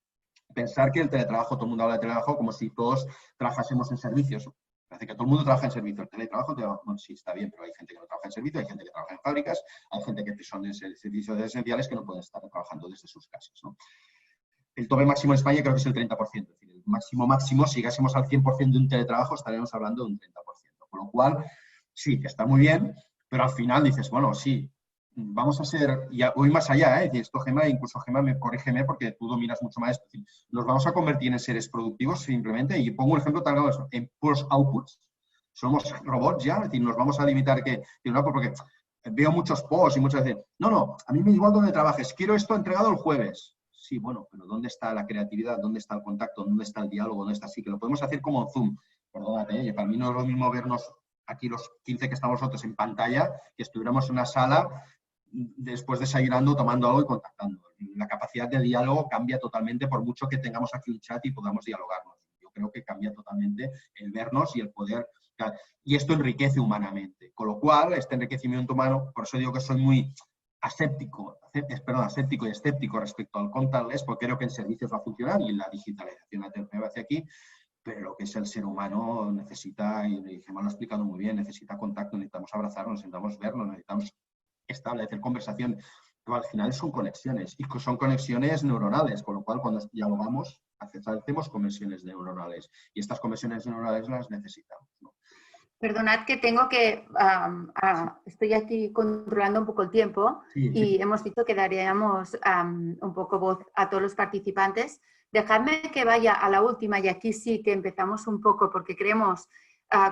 Pensar que el teletrabajo, todo el mundo habla de teletrabajo como si todos trabajásemos en servicios. Parece que todo el mundo trabaja en servicio. El teletrabajo, bueno, sí, está bien, pero hay gente que no trabaja en servicio, hay gente que trabaja en fábricas, hay gente que son en servicios esenciales que no pueden estar trabajando desde sus casas, ¿no? El tope máximo en España creo que es el 30%. Es decir, el máximo, si llegásemos al 100% de un teletrabajo, estaríamos hablando de un 30%. Con lo cual, sí, que está muy bien, pero al final dices, bueno, sí, vamos a ser, y voy más allá, ¿eh? Esto, Gemma, incluso Gemma, corrígeme porque tú dominas mucho más esto. Es decir, nos vamos a convertir en seres productivos simplemente, y pongo un ejemplo tan claro, en puros outputs. Somos robots ya, es decir, nos vamos a limitar porque veo muchos posts y muchas veces, no, a mí me da igual donde trabajes, quiero esto entregado el jueves. Sí, bueno, pero ¿dónde está la creatividad? ¿Dónde está el contacto? ¿Dónde está el diálogo? ¿Dónde está? Sí, que lo podemos hacer como Zoom. Perdónate, para mí no es lo mismo vernos aquí los 15 que estamos nosotros en pantalla, que estuviéramos en una sala después desayunando, tomando algo y contactando. La capacidad de diálogo cambia totalmente por mucho que tengamos aquí un chat y podamos dialogarnos. Yo creo que cambia totalmente el vernos y el poder. Y esto enriquece humanamente. Con lo cual, este enriquecimiento humano, por eso digo que soy muy aséptico y escéptico respecto al contactless, porque creo que en servicios va a funcionar y en la digitalización va hacia aquí, pero lo que es el ser humano necesita, y Gemma lo ha explicado muy bien, necesita contacto, necesitamos abrazarnos, necesitamos vernos, necesitamos establecer conversación, pero al final son conexiones, y son conexiones neuronales, con lo cual cuando dialogamos, hacemos conexiones neuronales, y estas conexiones neuronales las necesitamos, ¿no? Perdonad que tengo que... estoy aquí controlando un poco el tiempo, sí. Y hemos dicho que daríamos un poco voz a todos los participantes. Dejadme que vaya a la última, y aquí sí que empezamos un poco porque creemos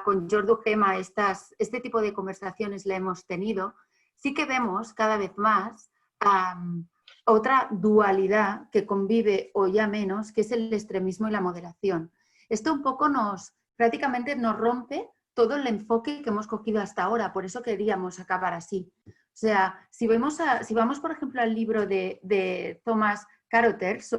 con Jordi, Gemma, este tipo de conversaciones la hemos tenido. Sí que vemos cada vez más otra dualidad que convive o ya menos, que es el extremismo y la moderación. Esto un poco prácticamente nos rompe todo el enfoque que hemos cogido hasta ahora, por eso queríamos acabar así. O sea, si vamos, por ejemplo, al libro de Thomas Carothers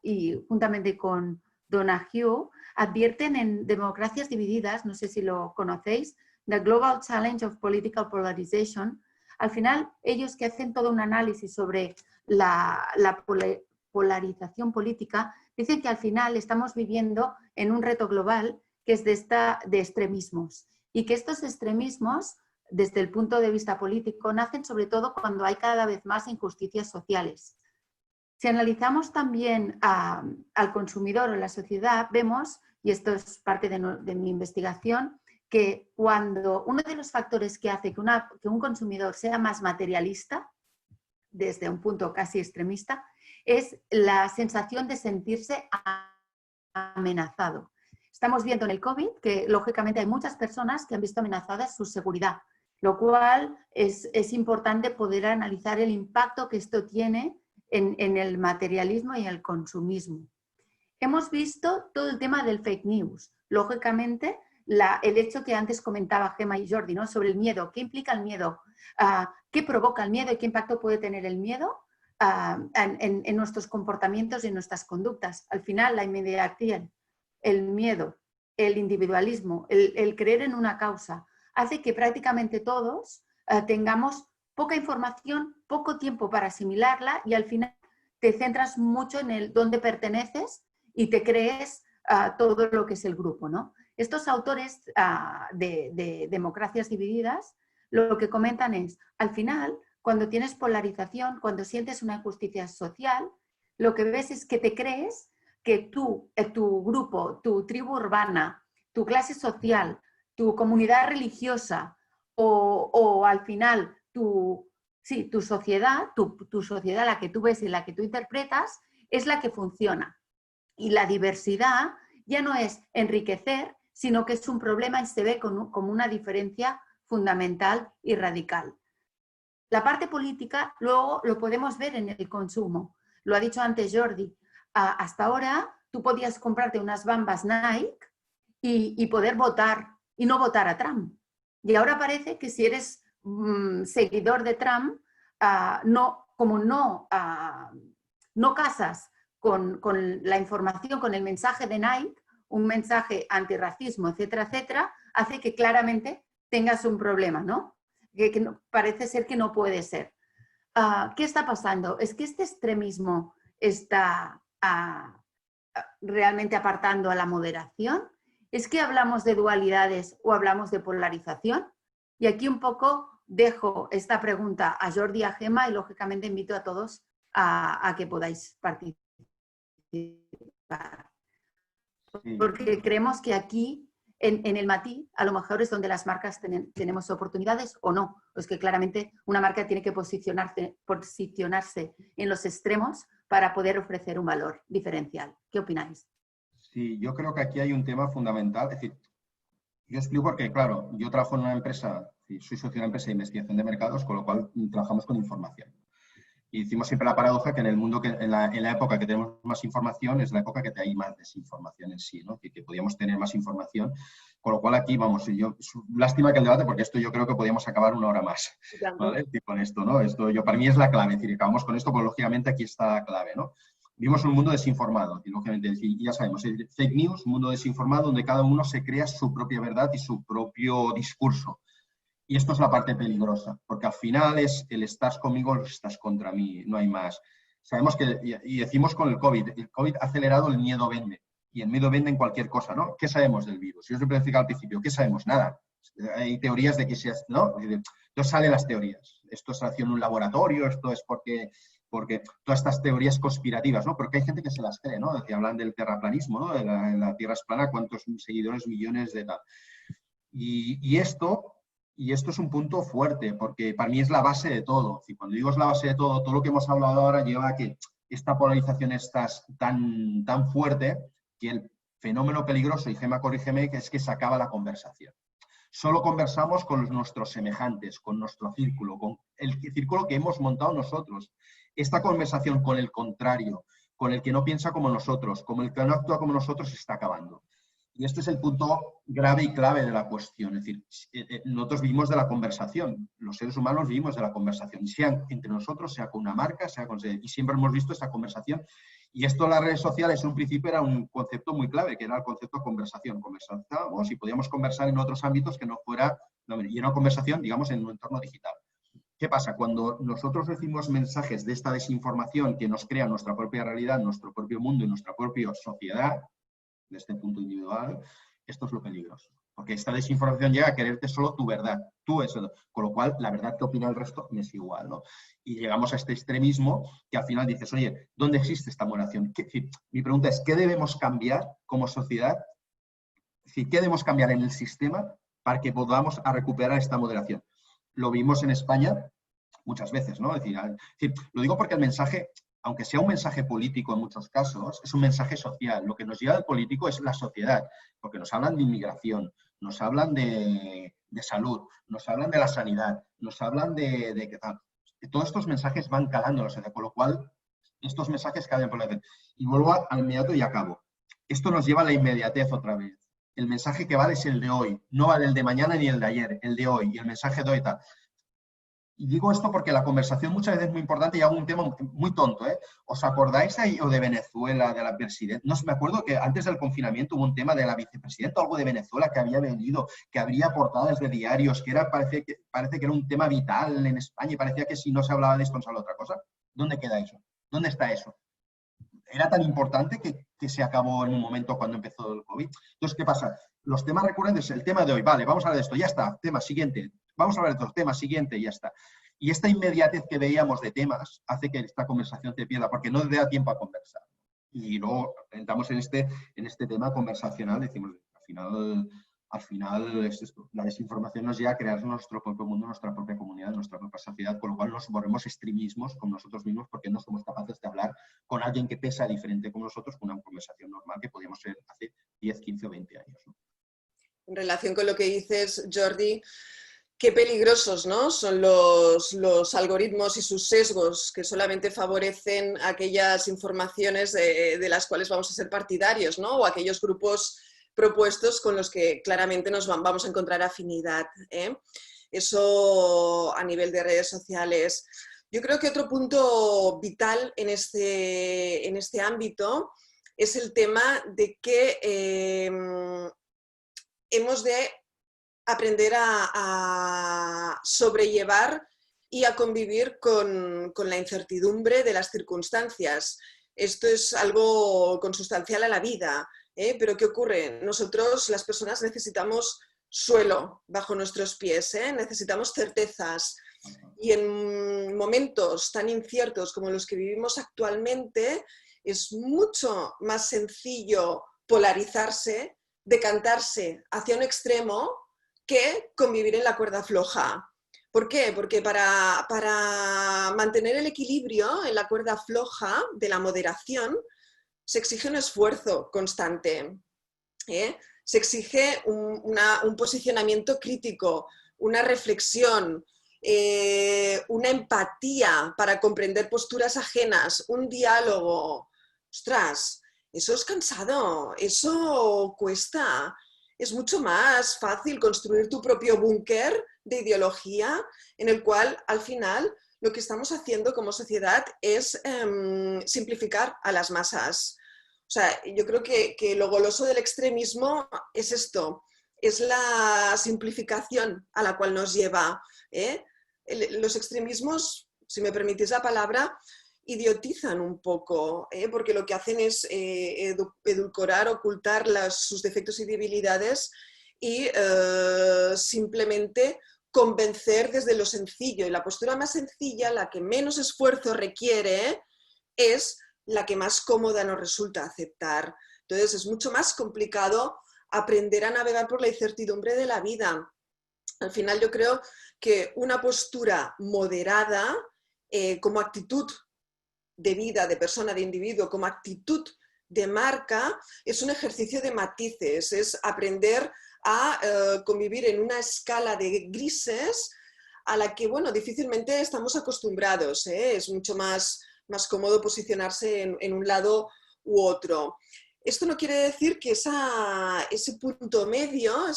y juntamente con Donahue, advierten en Democracias Divididas, no sé si lo conocéis, The Global Challenge of Political Polarization. Al final, ellos que hacen todo un análisis sobre la polarización política, dicen que al final estamos viviendo en un reto global que es de extremismos, y que estos extremismos, desde el punto de vista político, nacen sobre todo cuando hay cada vez más injusticias sociales. Si analizamos también al consumidor o la sociedad, vemos, y esto es parte de mi investigación, que cuando uno de los factores que hace que un consumidor sea más materialista, desde un punto casi extremista, es la sensación de sentirse amenazado. Estamos viendo en el COVID que, lógicamente, hay muchas personas que han visto amenazada su seguridad, lo cual es importante poder analizar el impacto que esto tiene en el materialismo y el consumismo. Hemos visto todo el tema del fake news. Lógicamente, el hecho que antes comentaba Gemma y Jordi, ¿no?, sobre el miedo. ¿Qué implica el miedo? ¿Qué provoca el miedo y qué impacto puede tener el miedo en nuestros comportamientos y en nuestras conductas? Al final, la inmediatez, el miedo, el individualismo, el creer en una causa, hace que prácticamente todos tengamos poca información, poco tiempo para asimilarla, y al final te centras mucho en el dónde perteneces y te crees todo lo que es el grupo, ¿no? Estos autores de Democracias Divididas lo que comentan es, al final, cuando tienes polarización, cuando sientes una injusticia social, lo que ves es que te crees que tú, tu grupo, tu tribu urbana, tu clase social, tu comunidad religiosa o al final tu sociedad, tu sociedad, la que tú ves y la que tú interpretas, es la que funciona. Y la diversidad ya no es enriquecer, sino que es un problema y se ve como una diferencia fundamental y radical. La parte política luego lo podemos ver en el consumo. Lo ha dicho antes Jordi. Hasta ahora tú podías comprarte unas Bambas Nike y poder votar y no votar a Trump. Y ahora parece que si eres seguidor de Trump, como no casas con la información, con el mensaje de Nike, un mensaje antirracismo, etcétera, etcétera, hace que claramente tengas un problema, ¿no? Que no, parece ser que no puede ser. ¿Qué está pasando? Es que este extremismo está realmente apartando a la moderación. ¿Es que hablamos de dualidades o hablamos de polarización? Y aquí un poco dejo esta pregunta a Jordi y a Gemma y lógicamente invito a todos a que podáis participar. Porque creemos que aquí, en el matiz, a lo mejor es donde las marcas tenemos oportunidades o no. Pues que claramente una marca tiene que posicionarse en los extremos para poder ofrecer un valor diferencial. ¿Qué opináis? Sí, yo creo que aquí hay un tema fundamental. Es decir, yo explico porque, claro, yo trabajo en una empresa, soy socio de una empresa de investigación de mercados, con lo cual trabajamos con información. Y decimos siempre la paradoja que en el mundo, en la época que tenemos más información, es la época que hay más desinformación en sí, ¿no? Que podíamos tener más información. Con lo cual aquí, vamos, lástima que el debate, porque esto yo creo que podíamos acabar una hora más, ¿vale? Con esto, ¿no? Esto para mí es la clave, es decir, acabamos con esto, pues lógicamente aquí está la clave, ¿no? Vivimos en un mundo desinformado, y lógicamente, ya sabemos, fake news, un mundo desinformado donde cada uno se crea su propia verdad y su propio discurso. Y esto es la parte peligrosa, porque al final es el estás conmigo o estás contra mí, no hay más. Sabemos que, y decimos con el COVID ha acelerado el miedo vende, y el miedo vende en cualquier cosa, ¿no? ¿Qué sabemos del virus? Yo siempre decía al principio, ¿qué sabemos? Nada. Hay teorías de que si es, ¿no? Entonces salen las teorías. Esto se hace en un laboratorio, esto es porque todas estas teorías conspirativas, ¿no? Porque hay gente que se las cree, ¿no? Que hablan del terraplanismo, ¿no? De la Tierra es plana, cuántos seguidores, millones de tal. Y esto es un punto fuerte, porque para mí es la base de todo. Y cuando digo es la base de todo, todo lo que hemos hablado ahora lleva a que esta polarización está tan fuerte que el fenómeno peligroso, y Gemma, corrígeme, que es que se acaba la conversación. Solo conversamos con nuestros semejantes, con nuestro círculo, con el círculo que hemos montado nosotros. Esta conversación con el contrario, con el que no piensa como nosotros, con el que no actúa como nosotros, se está acabando. Y este es el punto grave y clave de la cuestión. Es decir, nosotros vivimos de la conversación, los seres humanos vivimos de la conversación, sea entre nosotros, sea con una marca, sea con... Y siempre hemos visto esta conversación. Y esto en las redes sociales en un principio era un concepto muy clave, que era el concepto de conversación. Conversábamos y podíamos conversar en otros ámbitos que no fuera... Y era una conversación, digamos, en un entorno digital. ¿Qué pasa? Cuando nosotros recibimos mensajes de esta desinformación que nos crea nuestra propia realidad, nuestro propio mundo y nuestra propia sociedad, de este punto individual, esto es lo peligroso. Porque esta desinformación llega a quererte solo tu verdad, tú eso. Con lo cual, la verdad que opina el resto me es igual, ¿no? Y llegamos a este extremismo que al final dices, oye, ¿dónde existe esta moderación? Mi pregunta es, ¿qué debemos cambiar como sociedad? Es decir, ¿qué debemos cambiar en el sistema para que podamos recuperar esta moderación? Lo vimos en España muchas veces, ¿no? Es decir, lo digo porque el mensaje, aunque sea un mensaje político en muchos casos, es un mensaje social. Lo que nos llega del político es la sociedad, porque nos hablan de inmigración, nos hablan de salud, nos hablan de la sanidad, nos hablan de qué tal. Todos estos mensajes van calando la sociedad, con lo cual estos mensajes caen por la gente. Y vuelvo al inmediato y acabo. Esto nos lleva a la inmediatez otra vez. El mensaje que vale es el de hoy, no vale el de mañana ni el de ayer, el de hoy, y el mensaje de hoy tal. Y digo esto porque la conversación muchas veces es muy importante y hago un tema muy tonto, ¿eh? ¿Os acordáis ahí o de Venezuela, de la presidenta? No sé, me acuerdo que antes del confinamiento hubo un tema de la vicepresidenta, algo de Venezuela que había venido, que habría portadas de diarios, que parece que era un tema vital en España y parecía que si no se hablaba de esto no se hablaba de otra cosa. ¿Dónde queda eso? ¿Dónde está eso? Era tan importante que se acabó en un momento cuando empezó el COVID. Entonces, ¿qué pasa? Los temas recurrentes, el tema de hoy, vale, vamos a hablar de esto, ya está, tema siguiente. Vamos a hablar de otro tema siguiente y ya está. Y esta inmediatez que veíamos de temas hace que esta conversación se pierda porque no te da tiempo a conversar. Y luego entramos en este tema conversacional, decimos, al final al final es esto. La desinformación nos lleva a crear nuestro propio mundo, nuestra propia comunidad, nuestra propia sociedad, con lo cual nos volvemos extremismos con nosotros mismos porque no somos capaces de hablar con alguien que piensa diferente como nosotros, con una conversación normal que podíamos ser hace 10, 15 o 20 años, ¿no? En relación con lo que dices, Jordi, qué peligrosos, ¿no? Son los algoritmos y sus sesgos que solamente favorecen aquellas informaciones de las cuales vamos a ser partidarios, ¿no? O aquellos grupos propuestos con los que claramente nos vamos a encontrar afinidad, ¿eh? Eso a nivel de redes sociales. Yo creo que otro punto vital en este ámbito es el tema de que hemos de aprender a sobrellevar y a convivir con la incertidumbre de las circunstancias. Esto es algo consustancial a la vida, ¿eh? Pero ¿qué ocurre? Nosotros, las personas, necesitamos suelo bajo nuestros pies, ¿eh? Necesitamos certezas. Y en momentos tan inciertos como los que vivimos actualmente, es mucho más sencillo polarizarse, decantarse hacia un extremo, que convivir en la cuerda floja. ¿Por qué? Porque para mantener el equilibrio en la cuerda floja de la moderación se exige un esfuerzo constante, ¿eh? Se exige un posicionamiento crítico, una reflexión, una empatía para comprender posturas ajenas, un diálogo. ¡Ostras! Eso es cansado, eso cuesta. Es mucho más fácil construir tu propio búnker de ideología en el cual, al final, lo que estamos haciendo como sociedad es simplificar a las masas. O sea, yo creo que lo goloso del extremismo es esto, es la simplificación a la cual nos lleva, ¿eh? Los extremismos, si me permitís la palabra, idiotizan un poco, ¿eh? Porque lo que hacen es edulcorar, ocultar sus defectos y debilidades y simplemente convencer desde lo sencillo. Y la postura más sencilla, la que menos esfuerzo requiere, es la que más cómoda nos resulta aceptar. Entonces es mucho más complicado aprender a navegar por la incertidumbre de la vida. Al final yo creo que una postura moderada como actitud de vida, de persona, de individuo, como actitud de marca, es un ejercicio de matices, es aprender a convivir en una escala de grises a la que, bueno, difícilmente estamos acostumbrados, ¿eh? Es mucho más cómodo posicionarse en un lado u otro. Esto no quiere decir que ese punto medio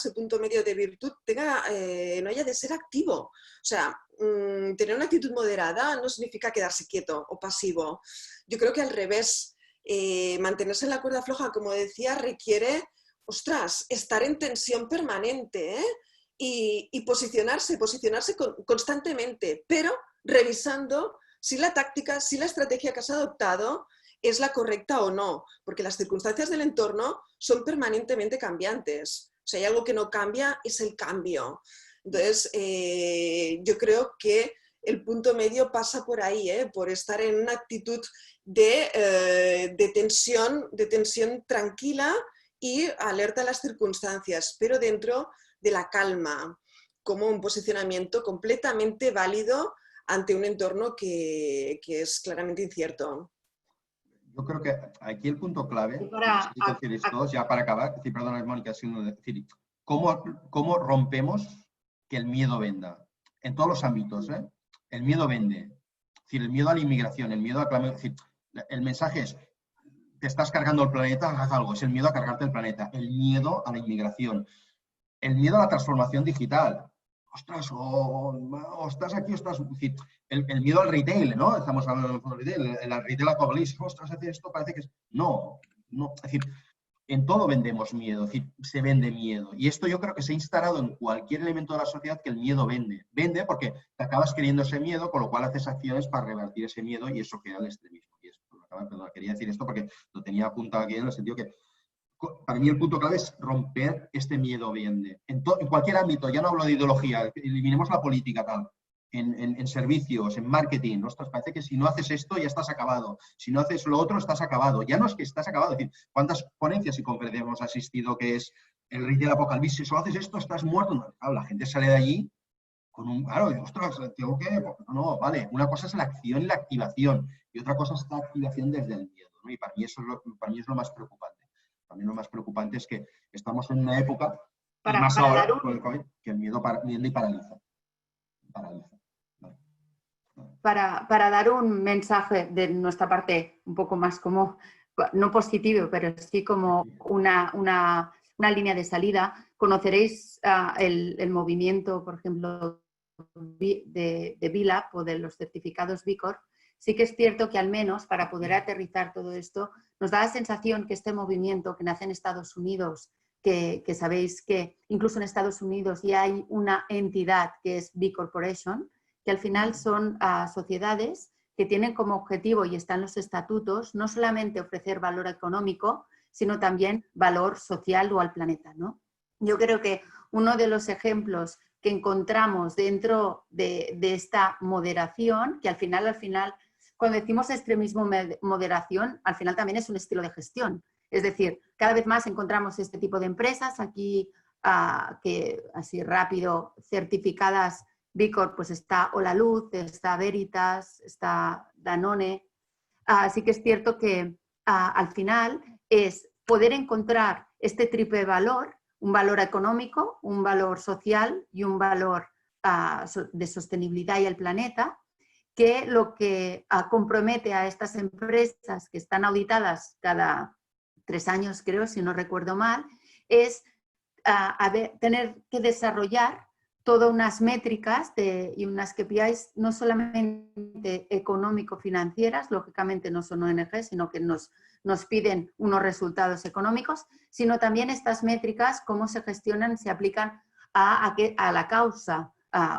de virtud no haya de ser activo. O sea, tener una actitud moderada no significa quedarse quieto o pasivo. Yo creo que al revés, mantenerse en la cuerda floja, como decía, requiere, ostras, estar en tensión permanente, ¿eh? Y posicionarse constantemente, pero revisando si la táctica, si la estrategia que has adoptado es la correcta o no, porque las circunstancias del entorno son permanentemente cambiantes. Si hay algo que no cambia, es el cambio. Entonces, yo creo que el punto medio pasa por ahí, por estar en una actitud de tensión tranquila y alerta a las circunstancias, pero dentro de la calma, como un posicionamiento completamente válido ante un entorno que es claramente incierto. Yo creo que aquí el punto clave, decir esto, ya para acabar, decir, perdona, Mónica, sino decir, ¿cómo rompemos que el miedo venda? En todos los ámbitos, ¿eh? El miedo vende. Es decir, el miedo a la inmigración, el miedo a la... Es decir, el mensaje es, te estás cargando el planeta, haz algo. Es el miedo a cargarte el planeta. El miedo a la inmigración. El miedo a la transformación digital. Ostras, o estás aquí o estás... Es decir, el miedo al retail, ¿no? Estamos hablando del retail, el retail apocalipsis, ostras, hace esto, parece que es... No. Es decir, en todo vendemos miedo, es decir, se vende miedo. Y esto yo creo que se ha instalado en cualquier elemento de la sociedad que el miedo vende. Vende porque te acabas queriendo ese miedo, con lo cual haces acciones para revertir ese miedo y eso crea el extremismo. Y eso, perdón, quería decir esto porque lo tenía apuntado aquí en el sentido que para mí el punto clave es romper este miedo vende. En cualquier ámbito, ya no hablo de ideología, eliminemos la política tal. En servicios, en marketing, ostras, parece que si no haces esto ya estás acabado, si no haces lo otro estás acabado, ya no es que estás acabado, es decir, ¿cuántas ponencias y conferencias hemos asistido que es el retail apocalipsis, solo haces esto, estás muerto. No, claro, la gente sale de allí con un, claro, ostras, tengo que, no, vale, una cosa es la acción y la activación, y otra cosa es la activación desde el miedo, ¿no? Y para mí eso es para mí es lo más preocupante. Para mí lo más preocupante es que estamos en una época, y más ahora con el COVID, que el miedo y paraliza. Paraliza. Vale. Para dar un mensaje de nuestra parte un poco más como, no positivo, pero sí como una línea de salida, conoceréis el movimiento, por ejemplo, de BILAB o de los certificados B Corp. Sí que es cierto que al menos para poder aterrizar todo esto, nos da la sensación que este movimiento que nace en Estados Unidos, que sabéis que incluso en Estados Unidos ya hay una entidad que es B Corporation, que al final son sociedades que tienen como objetivo, y están los estatutos, no solamente ofrecer valor económico, sino también valor social o al planeta, ¿no? Yo creo que uno de los ejemplos que encontramos dentro de esta moderación, que al final, cuando decimos extremismo moderación, al final también es un estilo de gestión. Es decir, cada vez más encontramos este tipo de empresas aquí que así rápido certificadas B Corp, pues está Holaluz, está Veritas, está Danone. Así que es cierto que al final es poder encontrar este triple valor, un valor económico, un valor social y un valor de sostenibilidad y el planeta, que lo que compromete a estas empresas que están auditadas cada 3 años, creo, si no recuerdo mal, es tener que desarrollar todas unas métricas y unas KPIs no solamente económico-financieras, lógicamente no son ONG, sino que nos piden unos resultados económicos, sino también estas métricas, cómo se gestionan, se aplican a la causa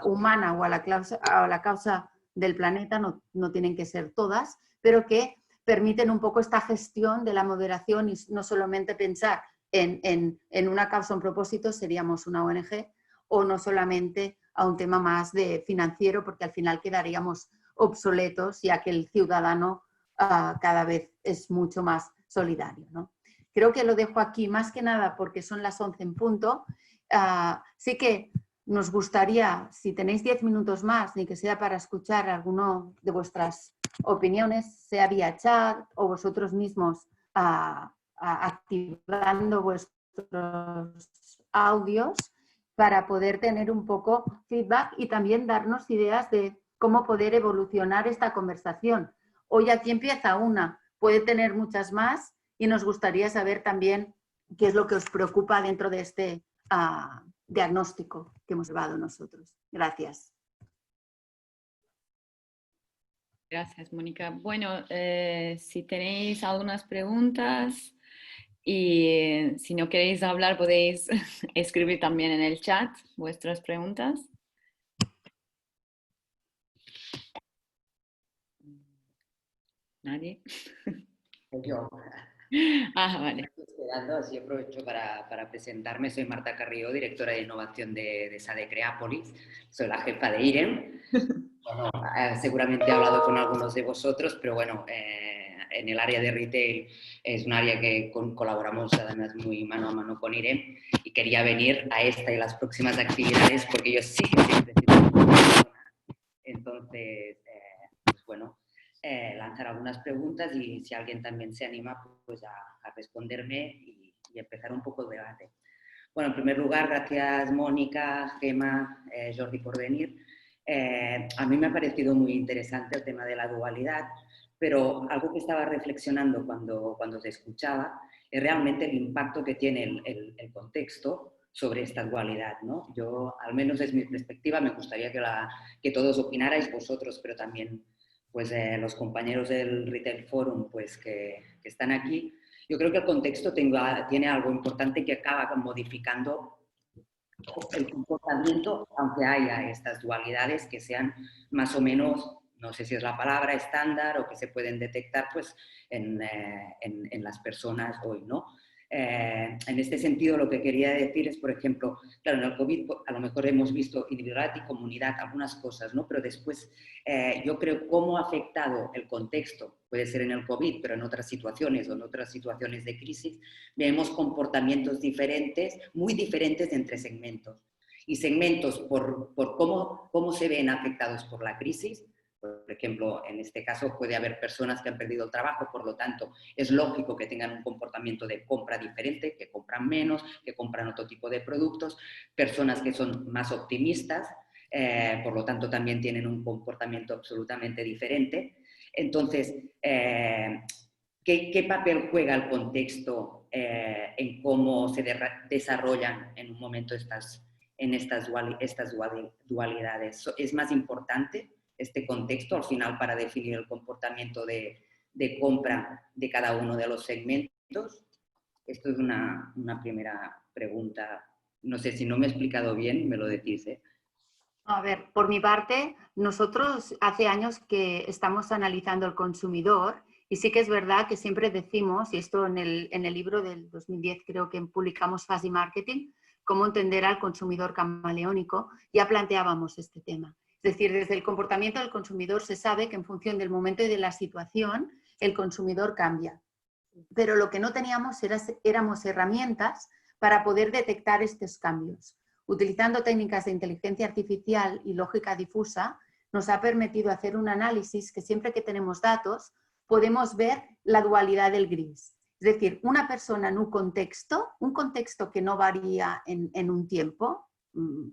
humana o a la causa del planeta, no tienen que ser todas, pero que permiten un poco esta gestión de la moderación y no solamente pensar en una causa, un propósito, seríamos una ONG, o no solamente a un tema más de financiero, porque al final quedaríamos obsoletos, ya que el ciudadano cada vez es mucho más solidario, ¿no? Creo que lo dejo aquí más que nada porque son las 11 en punto. Sí que nos gustaría, si tenéis 10 minutos más, ni que sea para escuchar alguno de vuestras opiniones, sea vía chat o vosotros mismos activando vuestros audios, para poder tener un poco feedback y también darnos ideas de cómo poder evolucionar esta conversación. Hoy aquí empieza una, puede tener muchas más, y nos gustaría saber también qué es lo que os preocupa dentro de este diagnóstico que hemos llevado nosotros. Gracias. Gracias, Mónica. Bueno, si tenéis algunas preguntas y si no queréis hablar, podéis escribir también en el chat vuestras preguntas. ¿Nadie? Yo. Vale. Esperando, así aprovecho para presentarme. Soy Marta Carrillo, directora de innovación de SADE Creápolis. Soy la jefa de IREM. Bueno, seguramente he hablado con algunos de vosotros, pero bueno, en el área de retail es un área que colaboramos además muy mano a mano con IREM, y quería venir a esta y las próximas actividades porque yo sí que siempre he sido una persona. Entonces, pues bueno, lanzar algunas preguntas y si alguien también se anima pues a responderme y empezar un poco el debate. Bueno, en primer lugar, gracias Mónica, Gemma, Jordi por venir. A mí me ha parecido muy interesante el tema de la dualidad, pero algo que estaba reflexionando cuando te escuchaba es realmente el impacto que tiene el contexto sobre esta dualidad, ¿no? Yo, al menos desde mi perspectiva, me gustaría que todos opinarais, vosotros, pero también pues, los compañeros del Retail Forum pues, que están aquí. Yo creo que el contexto tiene algo importante que acaba modificando el comportamiento, aunque haya estas dualidades que sean más o menos, no sé si es la palabra, estándar o que se pueden detectar pues, en las personas hoy, ¿no? En este sentido, lo que quería decir es, por ejemplo, claro, en el COVID a lo mejor hemos visto individualidad y comunidad, algunas cosas, ¿no? Pero después yo creo cómo ha afectado el contexto, puede ser en el COVID, pero en otras situaciones o en otras situaciones de crisis, vemos comportamientos diferentes, muy diferentes entre segmentos. Y segmentos por cómo se ven afectados por la crisis. Por ejemplo, en este caso puede haber personas que han perdido el trabajo, por lo tanto es lógico que tengan un comportamiento de compra diferente, que compran menos, que compran otro tipo de productos, personas que son más optimistas, por lo tanto también tienen un comportamiento absolutamente diferente. Entonces, ¿qué papel juega el contexto en cómo se desarrollan en un momento estas dualidades? ¿Es más importante este contexto al final para definir el comportamiento de compra de cada uno de los segmentos? Esto es una primera pregunta. No sé si no me he explicado bien, me lo decís, ¿eh? A ver, por mi parte, nosotros hace años que estamos analizando el consumidor y sí que es verdad que siempre decimos, y esto en el libro del 2010 creo que publicamos Fuzzy Marketing, cómo entender al consumidor camaleónico, ya planteábamos este tema. Es decir, desde el comportamiento del consumidor se sabe que en función del momento y de la situación, el consumidor cambia. Pero lo que no teníamos éramos herramientas para poder detectar estos cambios. Utilizando técnicas de inteligencia artificial y lógica difusa, nos ha permitido hacer un análisis que siempre que tenemos datos podemos ver la dualidad del gris. Es decir, una persona en un contexto que no varía en un tiempo,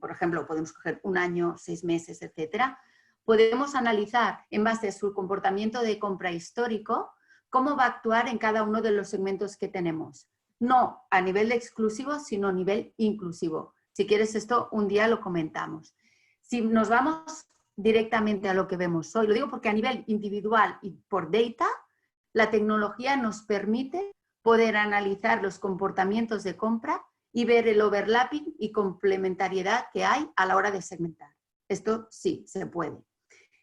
por ejemplo, podemos coger un año, 6 meses, etcétera, podemos analizar en base a su comportamiento de compra histórico cómo va a actuar en cada uno de los segmentos que tenemos. No a nivel exclusivo, sino a nivel inclusivo. Si quieres esto, un día lo comentamos. Si nos vamos directamente a lo que vemos hoy, lo digo porque a nivel individual y por data, la tecnología nos permite poder analizar los comportamientos de compra y ver el overlapping y complementariedad que hay a la hora de segmentar. Esto sí, se puede.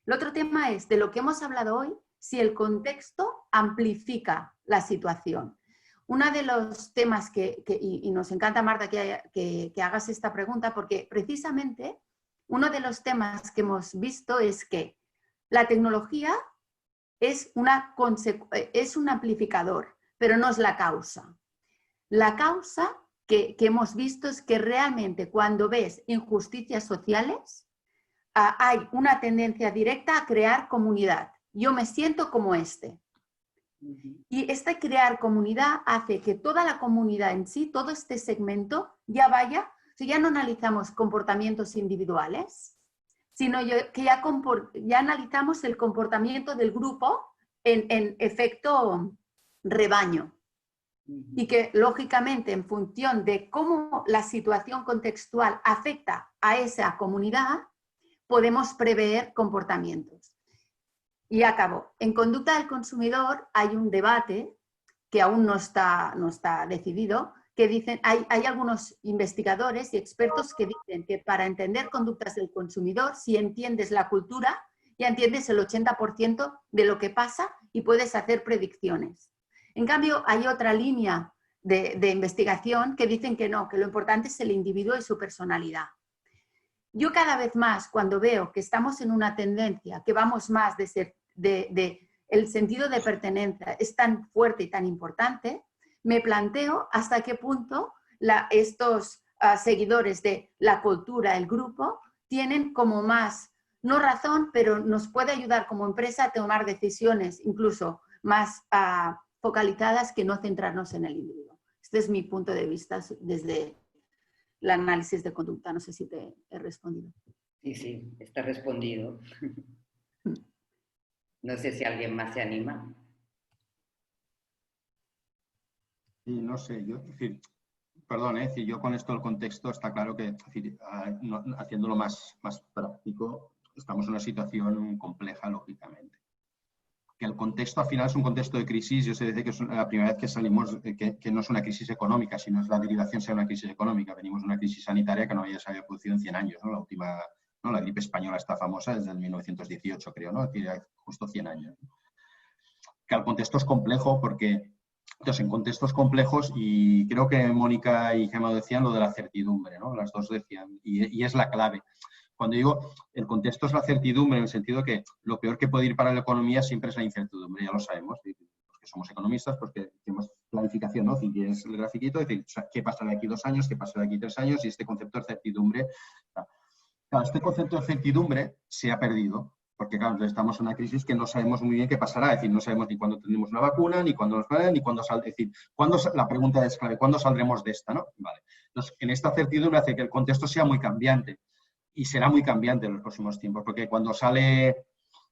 El otro tema es, de lo que hemos hablado hoy, si el contexto amplifica la situación. Uno de los temas y nos encanta, Marta, que hagas esta pregunta, porque precisamente uno de los temas que hemos visto es que la tecnología es un amplificador, pero no es la causa. La causa que hemos visto es que realmente cuando ves injusticias sociales, hay una tendencia directa a crear comunidad. Yo me siento como este. Y este crear comunidad hace que toda la comunidad en sí, todo este segmento, ya vaya, si ya no analizamos comportamientos individuales, sino que ya analizamos el comportamiento del grupo en efecto rebaño. Y que, lógicamente, en función de cómo la situación contextual afecta a esa comunidad, podemos prever comportamientos. Y acabo. En conducta del consumidor hay un debate que aún no está decidido, que dicen, hay algunos investigadores y expertos que dicen que para entender conductas del consumidor, si entiendes la cultura, ya entiendes el 80% de lo que pasa y puedes hacer predicciones. En cambio, hay otra línea de investigación que dicen que no, que lo importante es el individuo y su personalidad. Yo cada vez más, cuando veo que estamos en una tendencia, que vamos más el sentido de pertenencia es tan fuerte y tan importante, me planteo hasta qué punto estos seguidores de la cultura, el grupo, tienen como más, no razón, pero nos puede ayudar como empresa a tomar decisiones incluso más focalizadas que no centrarnos en el individuo. Este es mi punto de vista desde el análisis de conducta. No sé si te he respondido. Sí, está respondido. No sé si alguien más se anima. Sí, no sé, yo, yo con esto el contexto está claro que, haciéndolo más práctico, estamos en una situación compleja, lógicamente. Que el contexto al final es un contexto de crisis, yo sé desde que es la primera vez que salimos, que no es una crisis económica, sino es la derivación sea una crisis económica. Venimos de una crisis sanitaria que no se había producido en 100 años, ¿no? La última, ¿no? La gripe española está famosa desde el 1918, creo, ¿no? Tiene justo 100 años. Que el contexto es complejo porque Entonces, en contextos complejos, y creo que Mónica y Gemma decían lo de la certidumbre, ¿no? Las dos decían, y es la clave. Cuando digo el contexto es la certidumbre, en el sentido que lo peor que puede ir para la economía siempre es la incertidumbre, ya lo sabemos, los que somos economistas, pues que tenemos planificación, ¿no? Si tienes el grafiquito, es decir, qué pasará de aquí 2 años, qué pasará de aquí 3 años, y este concepto de certidumbre. Claro, este concepto de certidumbre se ha perdido, porque claro, estamos en una crisis que no sabemos muy bien qué pasará, es decir, no sabemos ni cuándo tendremos una vacuna, ni cuándo nos van, ni cuándo saldrá, es decir, la pregunta es clave, ¿cuándo saldremos de esta, no? Vale. Entonces, en esta certidumbre hace que el contexto sea muy cambiante, y será muy cambiante en los próximos tiempos, porque cuando sale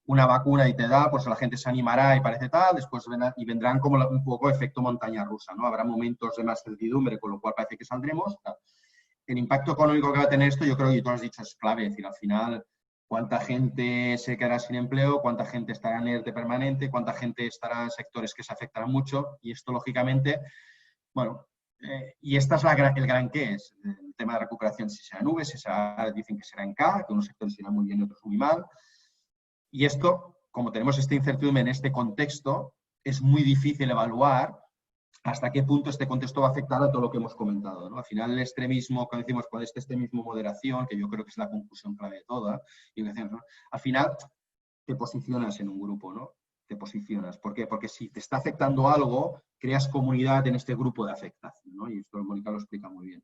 una vacuna y te da, pues la gente se animará y parece tal, después vendrán como un poco efecto montaña rusa, ¿no? Habrá momentos de más certidumbre, con lo cual parece que saldremos. El impacto económico que va a tener esto, yo creo que tú lo has dicho, es clave, es decir, al final, cuánta gente se quedará sin empleo, cuánta gente estará en ERTE permanente, cuánta gente estará en sectores que se afectarán mucho, y esto, lógicamente, bueno, y esta es el gran qué es, el tema de recuperación, si será nube, si será, dicen que será en K, que unos sectores irán muy bien y otros muy mal, y esto, como tenemos esta incertidumbre en este contexto, es muy difícil evaluar hasta qué punto este contexto va a afectar a todo lo que hemos comentado, ¿no? Al final el extremismo, cuando decimos con este extremismo moderación, que yo creo que es la conclusión clave de toda, y decimos, ¿no? Al final te posicionas en un grupo, ¿no? Te posicionas. ¿Por qué? Porque si te está afectando algo, creas comunidad en este grupo de afectación, ¿no? Y esto Mónica lo explica muy bien.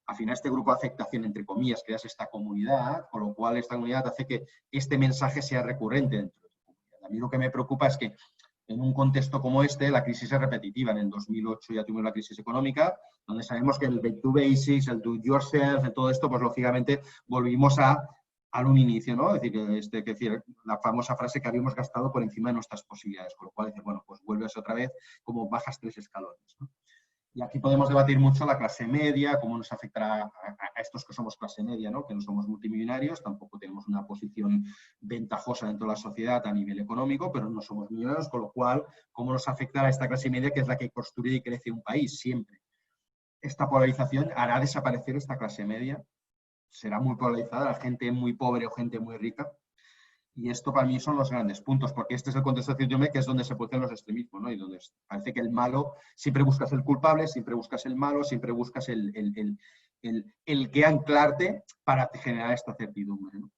Al final este grupo de afectación, entre comillas, creas esta comunidad, con lo cual esta comunidad hace que este mensaje sea recurrente dentro de tu comunidad. A mí lo que me preocupa es que en un contexto como este, la crisis es repetitiva. En el 2008 ya tuvimos la crisis económica, donde sabemos que el back to basics, el do it yourself, todo esto, pues lógicamente volvimos al un inicio, ¿no? Es decir, la famosa frase que habíamos gastado por encima de nuestras posibilidades, con lo cual, bueno, pues vuelves otra vez como bajas 3 escalones, ¿no? Y aquí podemos debatir mucho la clase media, cómo nos afectará a estos que somos clase media, ¿no? Que no somos multimillonarios, tampoco tenemos una posición ventajosa dentro de la sociedad a nivel económico, pero no somos millonarios, con lo cual, cómo nos afectará a esta clase media, que es la que construye y crece un país siempre. Esta polarización hará desaparecer esta clase media, será muy polarizada, la gente muy pobre o gente muy rica. Y esto para mí son los grandes puntos, porque este es el contexto de certidumbre que es donde se producen los extremismos, ¿no? Y donde parece que el malo, siempre buscas el culpable, siempre buscas el malo, siempre buscas el que anclarte para generar esta certidumbre, ¿no?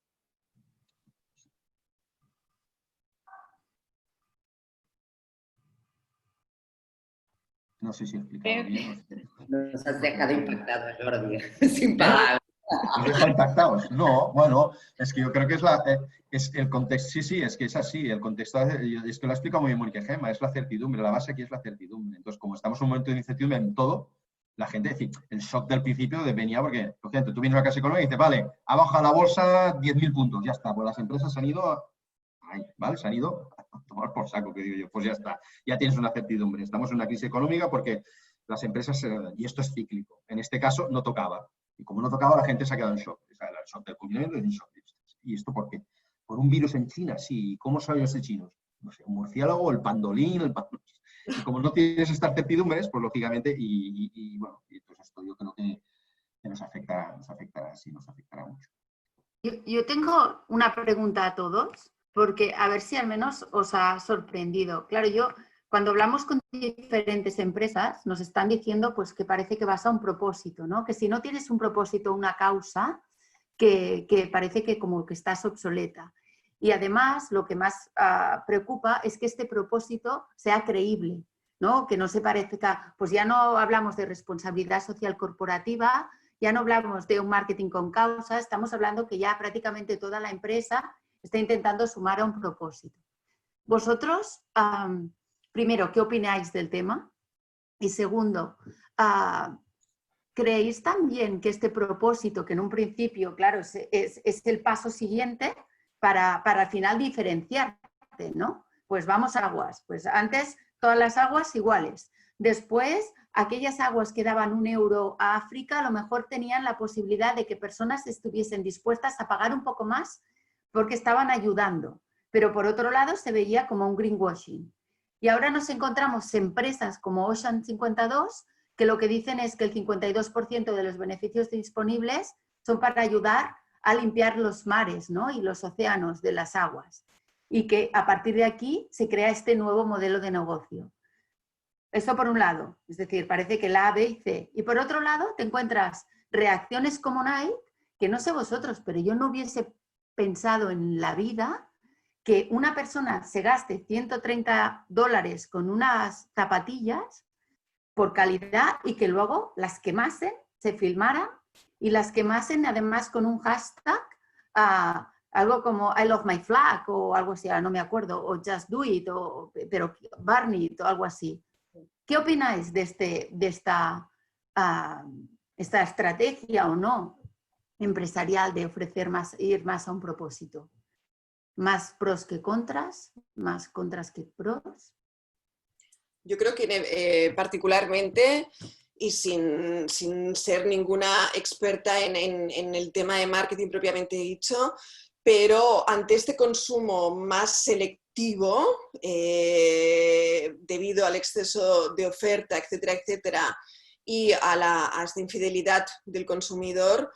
No sé si he explicado bien. Nos has dejado impactados, Jordi, sin palabras. ¿Nos deja impactados? No, bueno, es que yo creo que es el contexto, sí, es que es así, el contexto, es que lo ha explicado muy bien Mónica y Gemma, es la certidumbre, la base aquí es la certidumbre. Entonces, como estamos en un momento de incertidumbre en todo, la gente, es decir, el shock del principio venía porque, por ejemplo, tú vienes a la clase económica y dices, vale, ha bajado la bolsa 10.000 puntos, ya está, pues las empresas han ido, ¿vale? Se han ido a tomar por saco, que digo yo, pues ya está, ya tienes una certidumbre, estamos en una crisis económica porque las empresas, y esto es cíclico, en este caso no tocaba. Y como no tocaba, la gente se ha quedado en shock. O sea, el shock del confinamiento es un shock. ¿Y esto por qué? ¿Por un virus en China? Sí. ¿Cómo saben los chinos? No sé, un murciélago, el pandolín, Y como no tienes estas certidumbres, pues lógicamente, bueno, y entonces esto yo creo que nos afectará mucho. Yo tengo una pregunta a todos, porque a ver si al menos os ha sorprendido. Claro, cuando hablamos con diferentes empresas, nos están diciendo pues, que parece que vas a un propósito, ¿no? Que si no tienes un propósito, una causa, que parece que como que estás obsoleta. Y además, lo que más preocupa es que este propósito sea creíble, ¿no? Que no se parezca, pues ya no hablamos de responsabilidad social corporativa, ya no hablamos de un marketing con causa, estamos hablando que ya prácticamente toda la empresa está intentando sumar a un propósito. Vosotros, primero, ¿qué opináis del tema? Y segundo, ¿creéis también que este propósito, que en un principio, claro, es el paso siguiente para al final diferenciarte, ¿no? Pues vamos a aguas. Pues antes todas las aguas iguales. Después, aquellas aguas que daban €1 a África, a lo mejor tenían la posibilidad de que personas estuviesen dispuestas a pagar un poco más porque estaban ayudando. Pero por otro lado se veía como un greenwashing. Y ahora nos encontramos empresas como Ocean 52 que lo que dicen es que el 52% de los beneficios disponibles son para ayudar a limpiar los mares, ¿no? Y los océanos de las aguas. Y que a partir de aquí se crea este nuevo modelo de negocio. Eso por un lado, es decir, parece que la A, B y C. Y por otro lado te encuentras reacciones como Nike, que no sé vosotros, pero yo no hubiese pensado en la vida que una persona se gaste $130 con unas zapatillas por calidad y que luego las quemasen, se filmaran y las quemasen además con un hashtag, algo como I love my flag o algo así, no me acuerdo, o just do it, pero burn it o algo así. ¿Qué opináis de esta estrategia o no empresarial de ofrecer más, ir más a un propósito? ¿Más pros que contras? ¿Más contras que pros? Yo creo que particularmente, y sin ser ninguna experta en el tema de marketing propiamente dicho, pero ante este consumo más selectivo, debido al exceso de oferta, etcétera, etcétera, y a esta infidelidad del consumidor,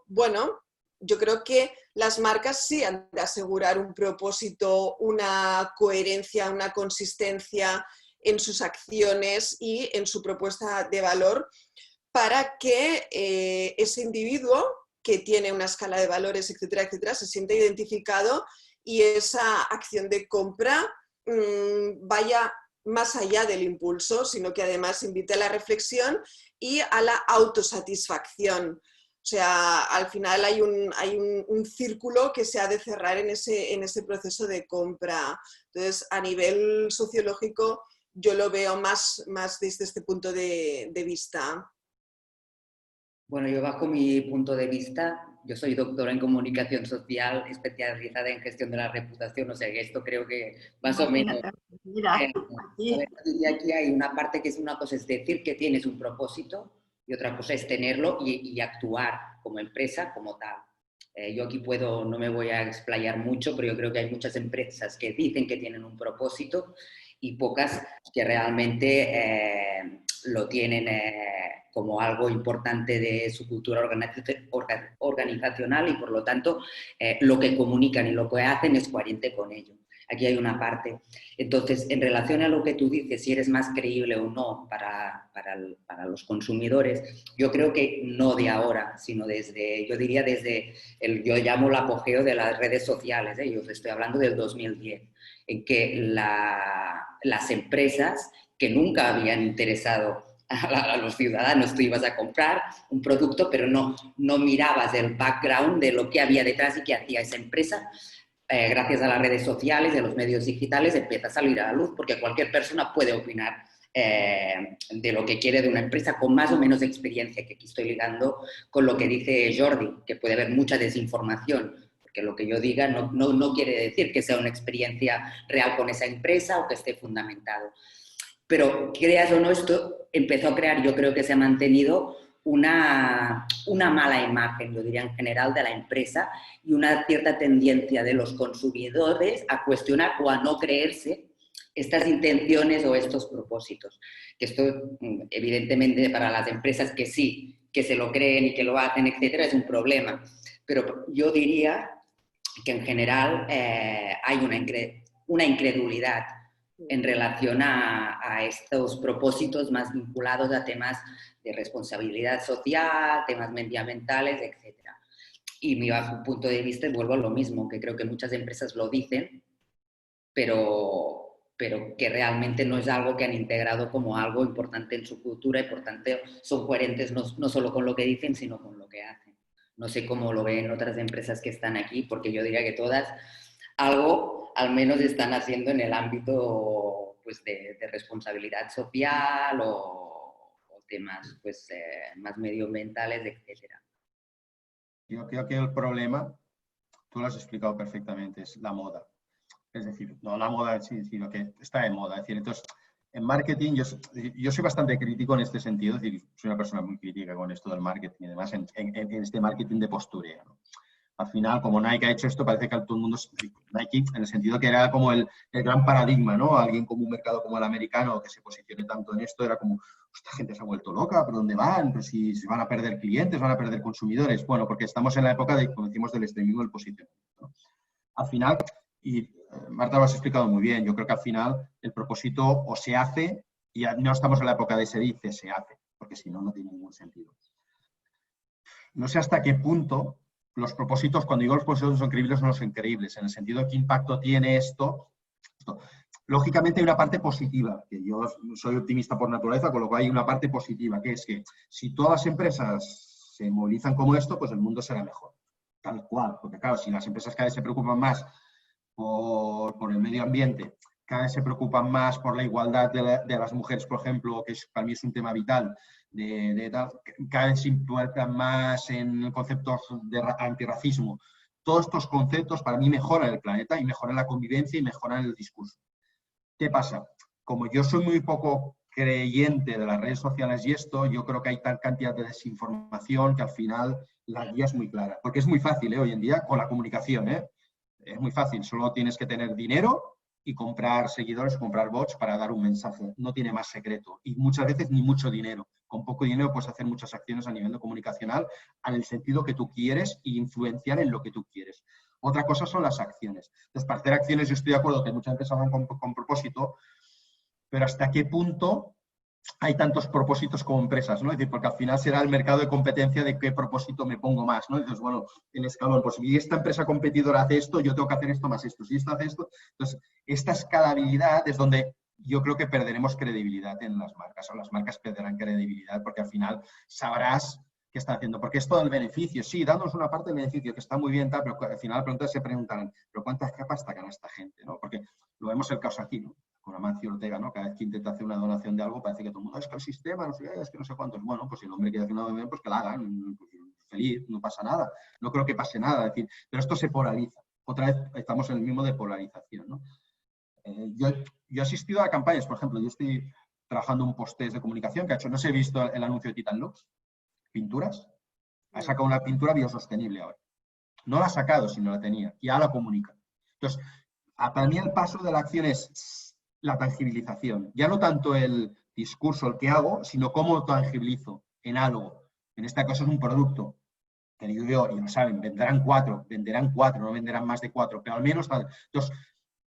bueno, yo creo que las marcas sí han de asegurar un propósito, una coherencia, una consistencia en sus acciones y en su propuesta de valor para que ese individuo que tiene una escala de valores, etcétera, etcétera, se sienta identificado y esa acción de compra vaya más allá del impulso, sino que además invite a la reflexión y a la autosatisfacción. O sea, al final hay un círculo que se ha de cerrar en ese proceso de compra. Entonces, a nivel sociológico, yo lo veo más desde este punto de vista. Bueno, yo bajo mi punto de vista, yo soy doctora en comunicación social, especializada en gestión de la reputación, o sea que esto creo que más o menos... Mira, aquí. Y aquí hay una parte que es una cosa es decir que tienes un propósito y otra cosa es tenerlo y actuar como empresa como tal. Yo aquí no me voy a explayar mucho, pero yo creo que hay muchas empresas que dicen que tienen un propósito y pocas que realmente lo tienen como algo importante de su cultura organizacional y por lo tanto lo que comunican y lo que hacen es coherente con ello. Aquí hay una parte. Entonces, en relación a lo que tú dices, si eres más creíble o no para los consumidores, yo creo que no de ahora, sino yo diría desde, yo llamo el apogeo de las redes sociales, yo os estoy hablando del 2010, en que las empresas que nunca habían interesado a los ciudadanos, tú ibas a comprar un producto, pero no mirabas el background de lo que había detrás y qué hacía esa empresa. Gracias a las redes sociales y a los medios digitales empieza a salir a la luz porque cualquier persona puede opinar de lo que quiere de una empresa con más o menos experiencia, que aquí estoy ligando con lo que dice Jordi, que puede haber mucha desinformación, porque lo que yo diga no quiere decir que sea una experiencia real con esa empresa o que esté fundamentado. Pero creas o no, esto empezó a crear, yo creo que se ha mantenido una mala imagen, yo diría en general, de la empresa y una cierta tendencia de los consumidores a cuestionar o a no creerse estas intenciones o estos propósitos. Que esto, evidentemente, para las empresas que sí, que se lo creen y que lo hacen, etcétera, es un problema. Pero yo diría que en general hay una incredulidad en relación a estos propósitos más vinculados a temas de responsabilidad social, temas medioambientales, etc. Y mi bajo punto de vista, vuelvo a lo mismo, que creo que muchas empresas lo dicen, pero que realmente no es algo que han integrado como algo importante en su cultura y por tanto son coherentes no solo con lo que dicen, sino con lo que hacen. No sé cómo lo ven otras empresas que están aquí, porque yo diría que todas algo al menos están haciendo en el ámbito pues, de responsabilidad social o temas pues, más medioambientales, etc. Yo creo que el problema, tú lo has explicado perfectamente, es la moda. Es decir, no la moda en sí, sino que está de moda. Es decir, entonces, en marketing, yo soy bastante crítico en este sentido, es decir, soy una persona muy crítica con esto del marketing y demás, en este marketing de postureo, ¿no? Al final, como Nike ha hecho esto, parece que todo el mundo, Nike, en el sentido que era como el gran paradigma, ¿no? Alguien como un mercado como el americano que se posicione tanto en esto, era como, esta gente se ha vuelto loca, ¿pero dónde van? Pues si van a perder clientes, van a perder consumidores. Bueno, porque estamos en la época, como decimos, del extremismo del posicionamiento, ¿no? Al final, y Marta lo has explicado muy bien. Yo creo que al final el propósito o se hace, y no estamos en la época de se dice, se hace, porque si no, no tiene ningún sentido. No sé hasta qué punto los propósitos, cuando digo los propósitos son creíbles, no son increíbles, en el sentido de qué impacto tiene esto. Lógicamente hay una parte positiva, que yo soy optimista por naturaleza, con lo cual hay una parte positiva, que es que si todas las empresas se movilizan como esto, pues el mundo será mejor. Tal cual, porque claro, si las empresas cada vez se preocupan más por el medio ambiente, cada vez se preocupan más por la igualdad de las mujeres, por ejemplo, que para mí es un tema vital, cada vez se implican más en conceptos de antirracismo. Todos estos conceptos para mí mejoran el planeta y mejoran la convivencia y mejoran el discurso. ¿Qué pasa? Como yo soy muy poco creyente de las redes sociales y esto, yo creo que hay tal cantidad de desinformación que al final la guía es muy clara. Porque es muy fácil, hoy en día, con la comunicación, es muy fácil, solo tienes que tener dinero y comprar seguidores, comprar bots para dar un mensaje. No tiene más secreto. Y muchas veces ni mucho dinero. Con poco dinero puedes hacer muchas acciones a nivel de comunicacional en el sentido que tú quieres e influenciar en lo que tú quieres. Otra cosa son las acciones. Entonces, para hacer acciones yo estoy de acuerdo que muchas veces hablan con propósito, pero ¿hasta qué punto hay tantos propósitos como empresas? ¿No? Es decir, porque al final será el mercado de competencia de qué propósito me pongo más, ¿no? Entonces, bueno, el escalón, pues si esta empresa competidora hace esto, yo tengo que hacer esto más esto. Si esta hace esto, entonces, esta escalabilidad es donde yo creo que perderemos credibilidad en las marcas, o las marcas perderán credibilidad, porque al final sabrás qué está haciendo. Porque es todo el beneficio. Sí, dándonos una parte del beneficio, que está muy bien, tal, pero al final se preguntarán, ¿pero cuántas capas gana esta gente? ¿No? Porque lo vemos el caso aquí, ¿no? Con Amancio Ortega, ¿no? Cada vez que intenta hacer una donación de algo, parece que todo el mundo, es que el sistema, no sé qué, es que no sé cuántos. Bueno, pues si el hombre quiere hacer una donación, pues que la hagan, pues, feliz, no pasa nada. No creo que pase nada, es decir, pero esto se polariza. Otra vez estamos en el mismo de polarización, ¿no? Yo he asistido a campañas, por ejemplo, yo estoy trabajando un post-test de comunicación que ha hecho, no sé, he visto el anuncio de Titan Lux, pinturas, ha sacado una pintura biosostenible ahora. No la ha sacado, sino la tenía, y ahora la comunica. Entonces, para mí el paso de la acción es la tangibilización. Ya no tanto el discurso, el que hago, sino cómo lo tangibilizo en algo. En este caso es un producto. Que digo yo, y lo saben, venderán cuatro, no venderán más de 4, pero al menos... Entonces,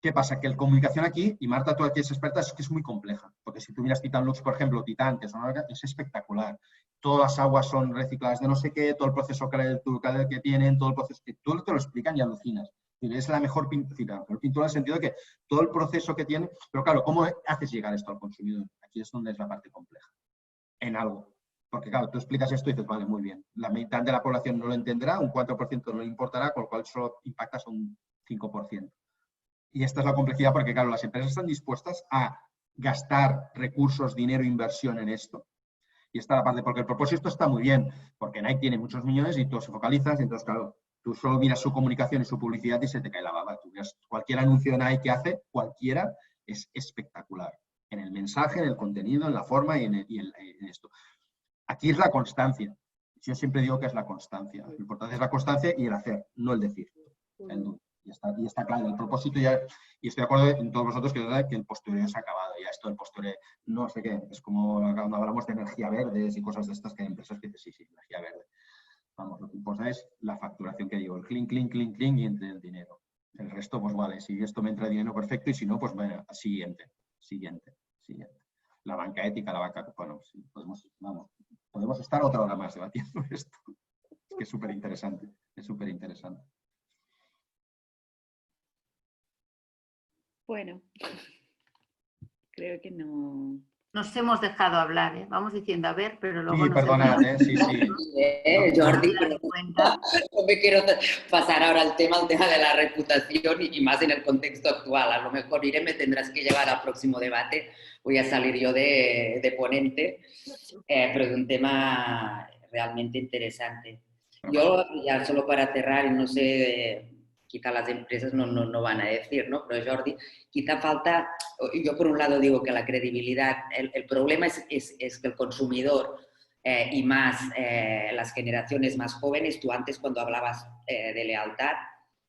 ¿qué pasa? Que la comunicación aquí, y Marta, tú aquí eres experta, es que es muy compleja. Porque si tú miras Titan Lux, por ejemplo, Titan, que es espectacular. Todas las aguas son recicladas de no sé qué, todo el proceso que tienen, todo el proceso que tú te lo explican y alucinas. Es la mejor pintura en el sentido de que todo el proceso que tiene, pero claro, ¿cómo haces llegar esto al consumidor? Aquí es donde es la parte compleja, en algo. Porque claro, tú explicas esto y dices, vale, muy bien, la mitad de la población no lo entenderá, un 4% no le importará, con lo cual solo impactas un 5%. Y esta es la complejidad porque, claro, las empresas están dispuestas a gastar recursos, dinero, inversión en esto. Y está la parte, porque el propósito está muy bien, porque Nike tiene muchos millones y tú se focalizas, y entonces, claro, tú solo miras su comunicación y su publicidad y se te cae la baba. Tú miras cualquier anuncio de Nike que hace, cualquiera, es espectacular. En el mensaje, en el contenido, en la forma y en esto. Aquí es la constancia. Yo siempre digo que es la constancia. Lo importante es la constancia y el hacer, no el decir. Y está claro, el propósito ya, y estoy de acuerdo en todos vosotros que el postureo se ha acabado, ya esto del postureo, no sé qué, es como cuando hablamos de energía verde y cosas de estas, que hay empresas que dicen, sí, energía verde. Vamos, lo que importa es la facturación que digo, el clink, clink, clink, clink y entre el dinero. El resto, pues vale, si esto me entra dinero, perfecto, y si no, pues bueno, siguiente. La banca ética, bueno, sí, podemos estar otra hora más debatiendo esto. Es que es súper interesante, Bueno, creo que no. Nos hemos dejado hablar, ¿eh? Vamos diciendo a ver, pero luego sí, perdonad, Sí, Jordi, pero no me quiero pasar ahora al tema de la reputación y más en el contexto actual. A lo mejor, Irene, me tendrás que llevar al próximo debate. Voy a salir yo de ponente, pero de un tema realmente interesante. Yo, ya solo para cerrar, y no sé, quizá las empresas no van a decir, ¿no? Pero Jordi, quizá falta, yo por un lado digo que la credibilidad, el problema es que el consumidor y más las generaciones más jóvenes, tú antes cuando hablabas de lealtad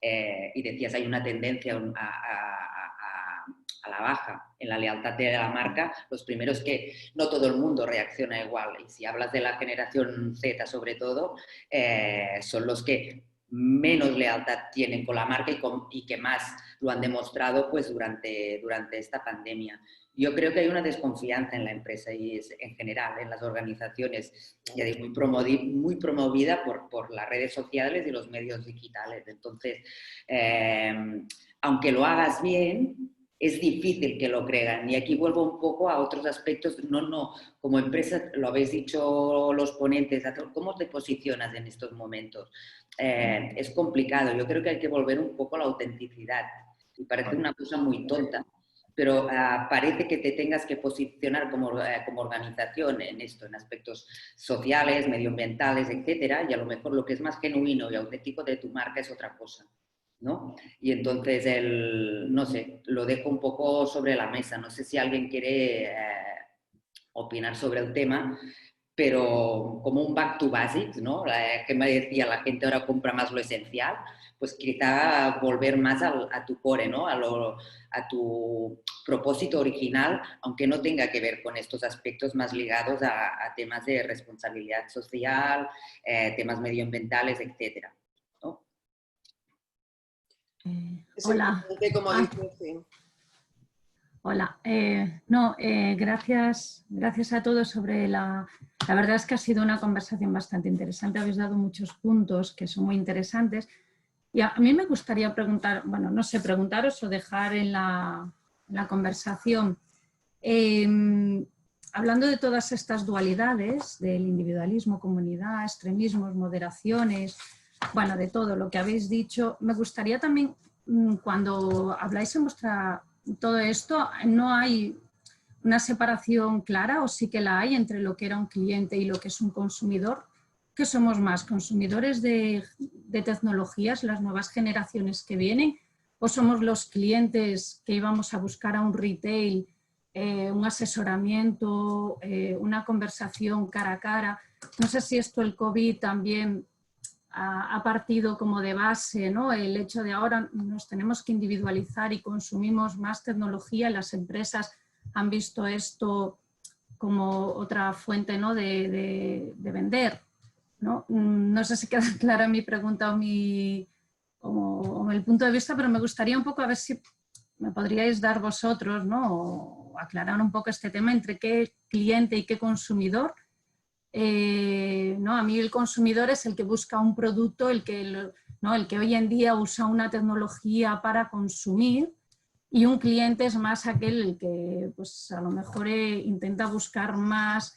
y decías hay una tendencia a la baja en la lealtad de la marca, los primeros que no todo el mundo reacciona igual. Y si hablas de la generación Z sobre todo, son los que menos lealtad tienen con la marca y que más lo han demostrado pues, durante esta pandemia. Yo creo que hay una desconfianza en la empresa y en general en las organizaciones, ya digo, muy promovida por las redes sociales y los medios digitales. Entonces, aunque lo hagas bien, es difícil que lo crean. Y aquí vuelvo un poco a otros aspectos. Como empresa, lo habéis dicho los ponentes, ¿cómo te posicionas en estos momentos? Es complicado. Yo creo que hay que volver un poco a la autenticidad. Y parece una cosa muy tonta, pero parece que te tengas que posicionar como organización en esto, en aspectos sociales, medioambientales, etcétera, y a lo mejor lo que es más genuino y auténtico de tu marca es otra cosa, ¿no? Y entonces, no sé, lo dejo un poco sobre la mesa. No sé si alguien quiere opinar sobre el tema, pero como un back to basics, ¿no? Que me decía, la gente ahora compra más lo esencial, pues quizá volver más a tu core, ¿no? A tu propósito original, aunque no tenga que ver con estos aspectos más ligados a temas de responsabilidad social, temas medioambientales, etcétera, ¿no? Hola. Hola. Gracias a todos sobre la verdad es que ha sido una conversación bastante interesante. Habéis dado muchos puntos que son muy interesantes. Y a mí me gustaría preguntar, bueno, no sé, preguntaros o dejar en la conversación. Hablando de todas estas dualidades, del individualismo, comunidad, extremismos, moderaciones, bueno, de todo lo que habéis dicho, me gustaría también, cuando habláis en todo esto, ¿no hay una separación clara o sí que la hay entre lo que era un cliente y lo que es un consumidor? ¿Qué somos más? ¿Consumidores de tecnologías, las nuevas generaciones que vienen? ¿O somos los clientes que íbamos a buscar a un retail, un asesoramiento, una conversación cara a cara? No sé si esto el COVID también ha partido como de base, ¿no? El hecho de ahora nos tenemos que individualizar y consumimos más tecnología. Las empresas han visto esto como otra fuente, ¿no? de vender, ¿no? No sé si queda clara mi pregunta o el punto de vista, pero me gustaría un poco a ver si me podríais dar vosotros, ¿no? O aclarar un poco este tema entre qué cliente y qué consumidor. ¿No? A mí el consumidor es el que busca un producto, el que hoy en día usa una tecnología para consumir, y un cliente es más aquel el que pues, a lo mejor intenta buscar más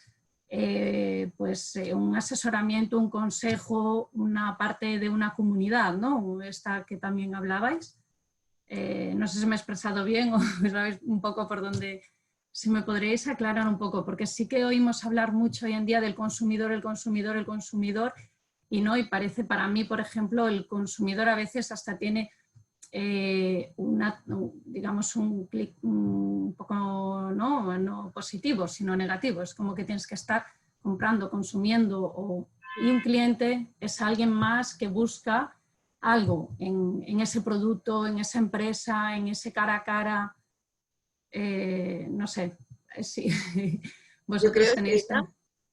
un asesoramiento, un consejo, una parte de una comunidad, ¿no? Esta que también hablabais. No sé si me he expresado bien o sabéis un poco por dónde. Si me podríais aclarar un poco, porque sí que oímos hablar mucho hoy en día del consumidor, el consumidor, el consumidor, y parece para mí, por ejemplo, el consumidor a veces hasta tiene digamos un clic un poco no positivo, sino negativo. Es como que tienes que estar comprando, consumiendo, y un cliente es alguien más que busca algo en ese producto, en esa empresa, en ese cara a cara. No sé, si vosotros tenéis...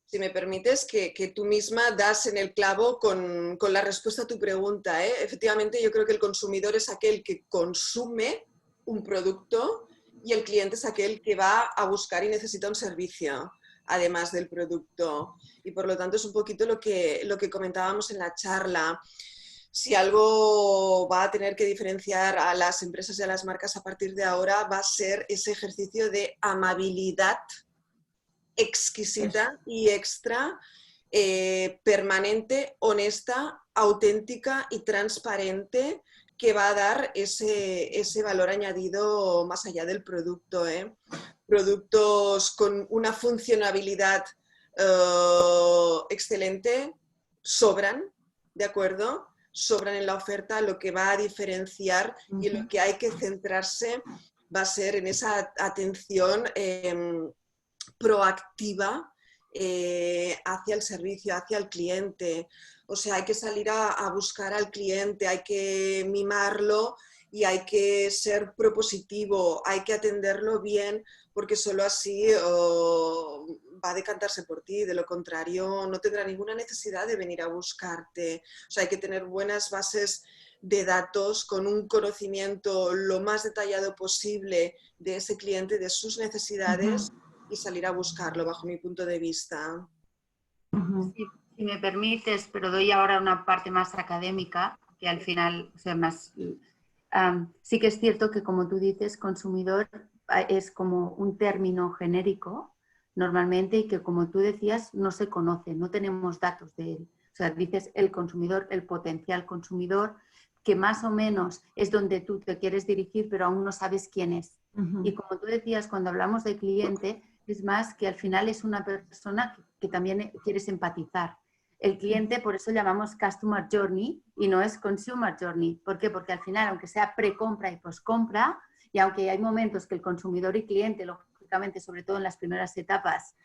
Si me permites, que tú misma das en el clavo con la respuesta a tu pregunta, ¿eh? Efectivamente, yo creo que el consumidor es aquel que consume un producto y el cliente es aquel que va a buscar y necesita un servicio, además del producto. Y por lo tanto es un poquito lo que comentábamos en la charla. Si algo va a tener que diferenciar a las empresas y a las marcas a partir de ahora, va a ser ese ejercicio de amabilidad exquisita y extra, permanente, honesta, auténtica y transparente, que va a dar ese valor añadido más allá del producto, ¿eh? Productos con una funcionalidad excelente sobran, ¿de acuerdo? Sobran en la oferta. Lo que va a diferenciar y en lo que hay que centrarse va a ser en esa atención proactiva hacia el servicio, hacia el cliente. O sea, hay que salir a buscar al cliente, hay que mimarlo y hay que ser propositivo, hay que atenderlo bien, porque solo así va a decantarse por ti, de lo contrario no tendrá ninguna necesidad de venir a buscarte. O sea, hay que tener buenas bases de datos con un conocimiento lo más detallado posible de ese cliente, de sus necesidades y salir a buscarlo, bajo mi punto de vista. Si me permites, pero doy ahora una parte más académica, que al final, o sea, más... sí que es cierto que, como tú dices, consumidor es como un término genérico normalmente y que, como tú decías, no se conoce, no tenemos datos de él. O sea, dices el consumidor, el potencial consumidor, que más o menos es donde tú te quieres dirigir, pero aún no sabes quién es. Y como tú decías, cuando hablamos de cliente, es más que al final es una persona que también quieres empatizar. El cliente, por eso llamamos Customer Journey y no es Consumer Journey. ¿Por qué? Porque al final, aunque sea precompra y poscompra, y aunque hay momentos que el consumidor y cliente, lógicamente, sobre todo en las primeras etapas,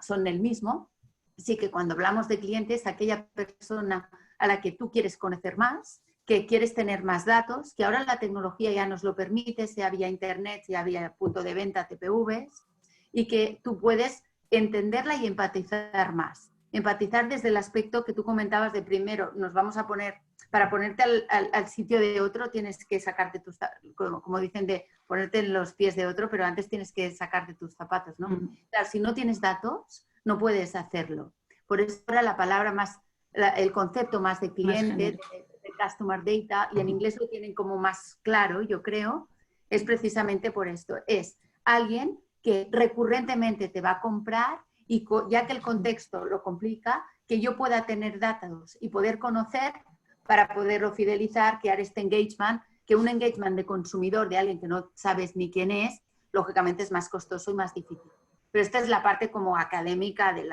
son el mismo, sí que cuando hablamos de clientes, aquella persona a la que tú quieres conocer más, que quieres tener más datos, que ahora la tecnología ya nos lo permite, sea vía internet, sea vía punto de venta, TPVs, y que tú puedes entenderla y empatizar más. Empatizar desde el aspecto que tú comentabas de primero, nos vamos a poner, para ponerte al sitio de otro tienes que sacarte tus, como dicen, de ponerte en los pies de otro, pero antes tienes que sacarte tus zapatos, ¿no? Claro, si no tienes datos, no puedes hacerlo. Por eso ahora la palabra más, el concepto más de cliente, de customer data, y en inglés lo tienen como más claro, yo creo, es precisamente por esto. Es alguien que recurrentemente te va a comprar y ya que el contexto lo complica, que yo pueda tener datos y poder conocer para poderlo fidelizar, crear este engagement, que un engagement de consumidor de alguien que no sabes ni quién es, lógicamente es más costoso y más difícil. Pero esta es la parte como académica de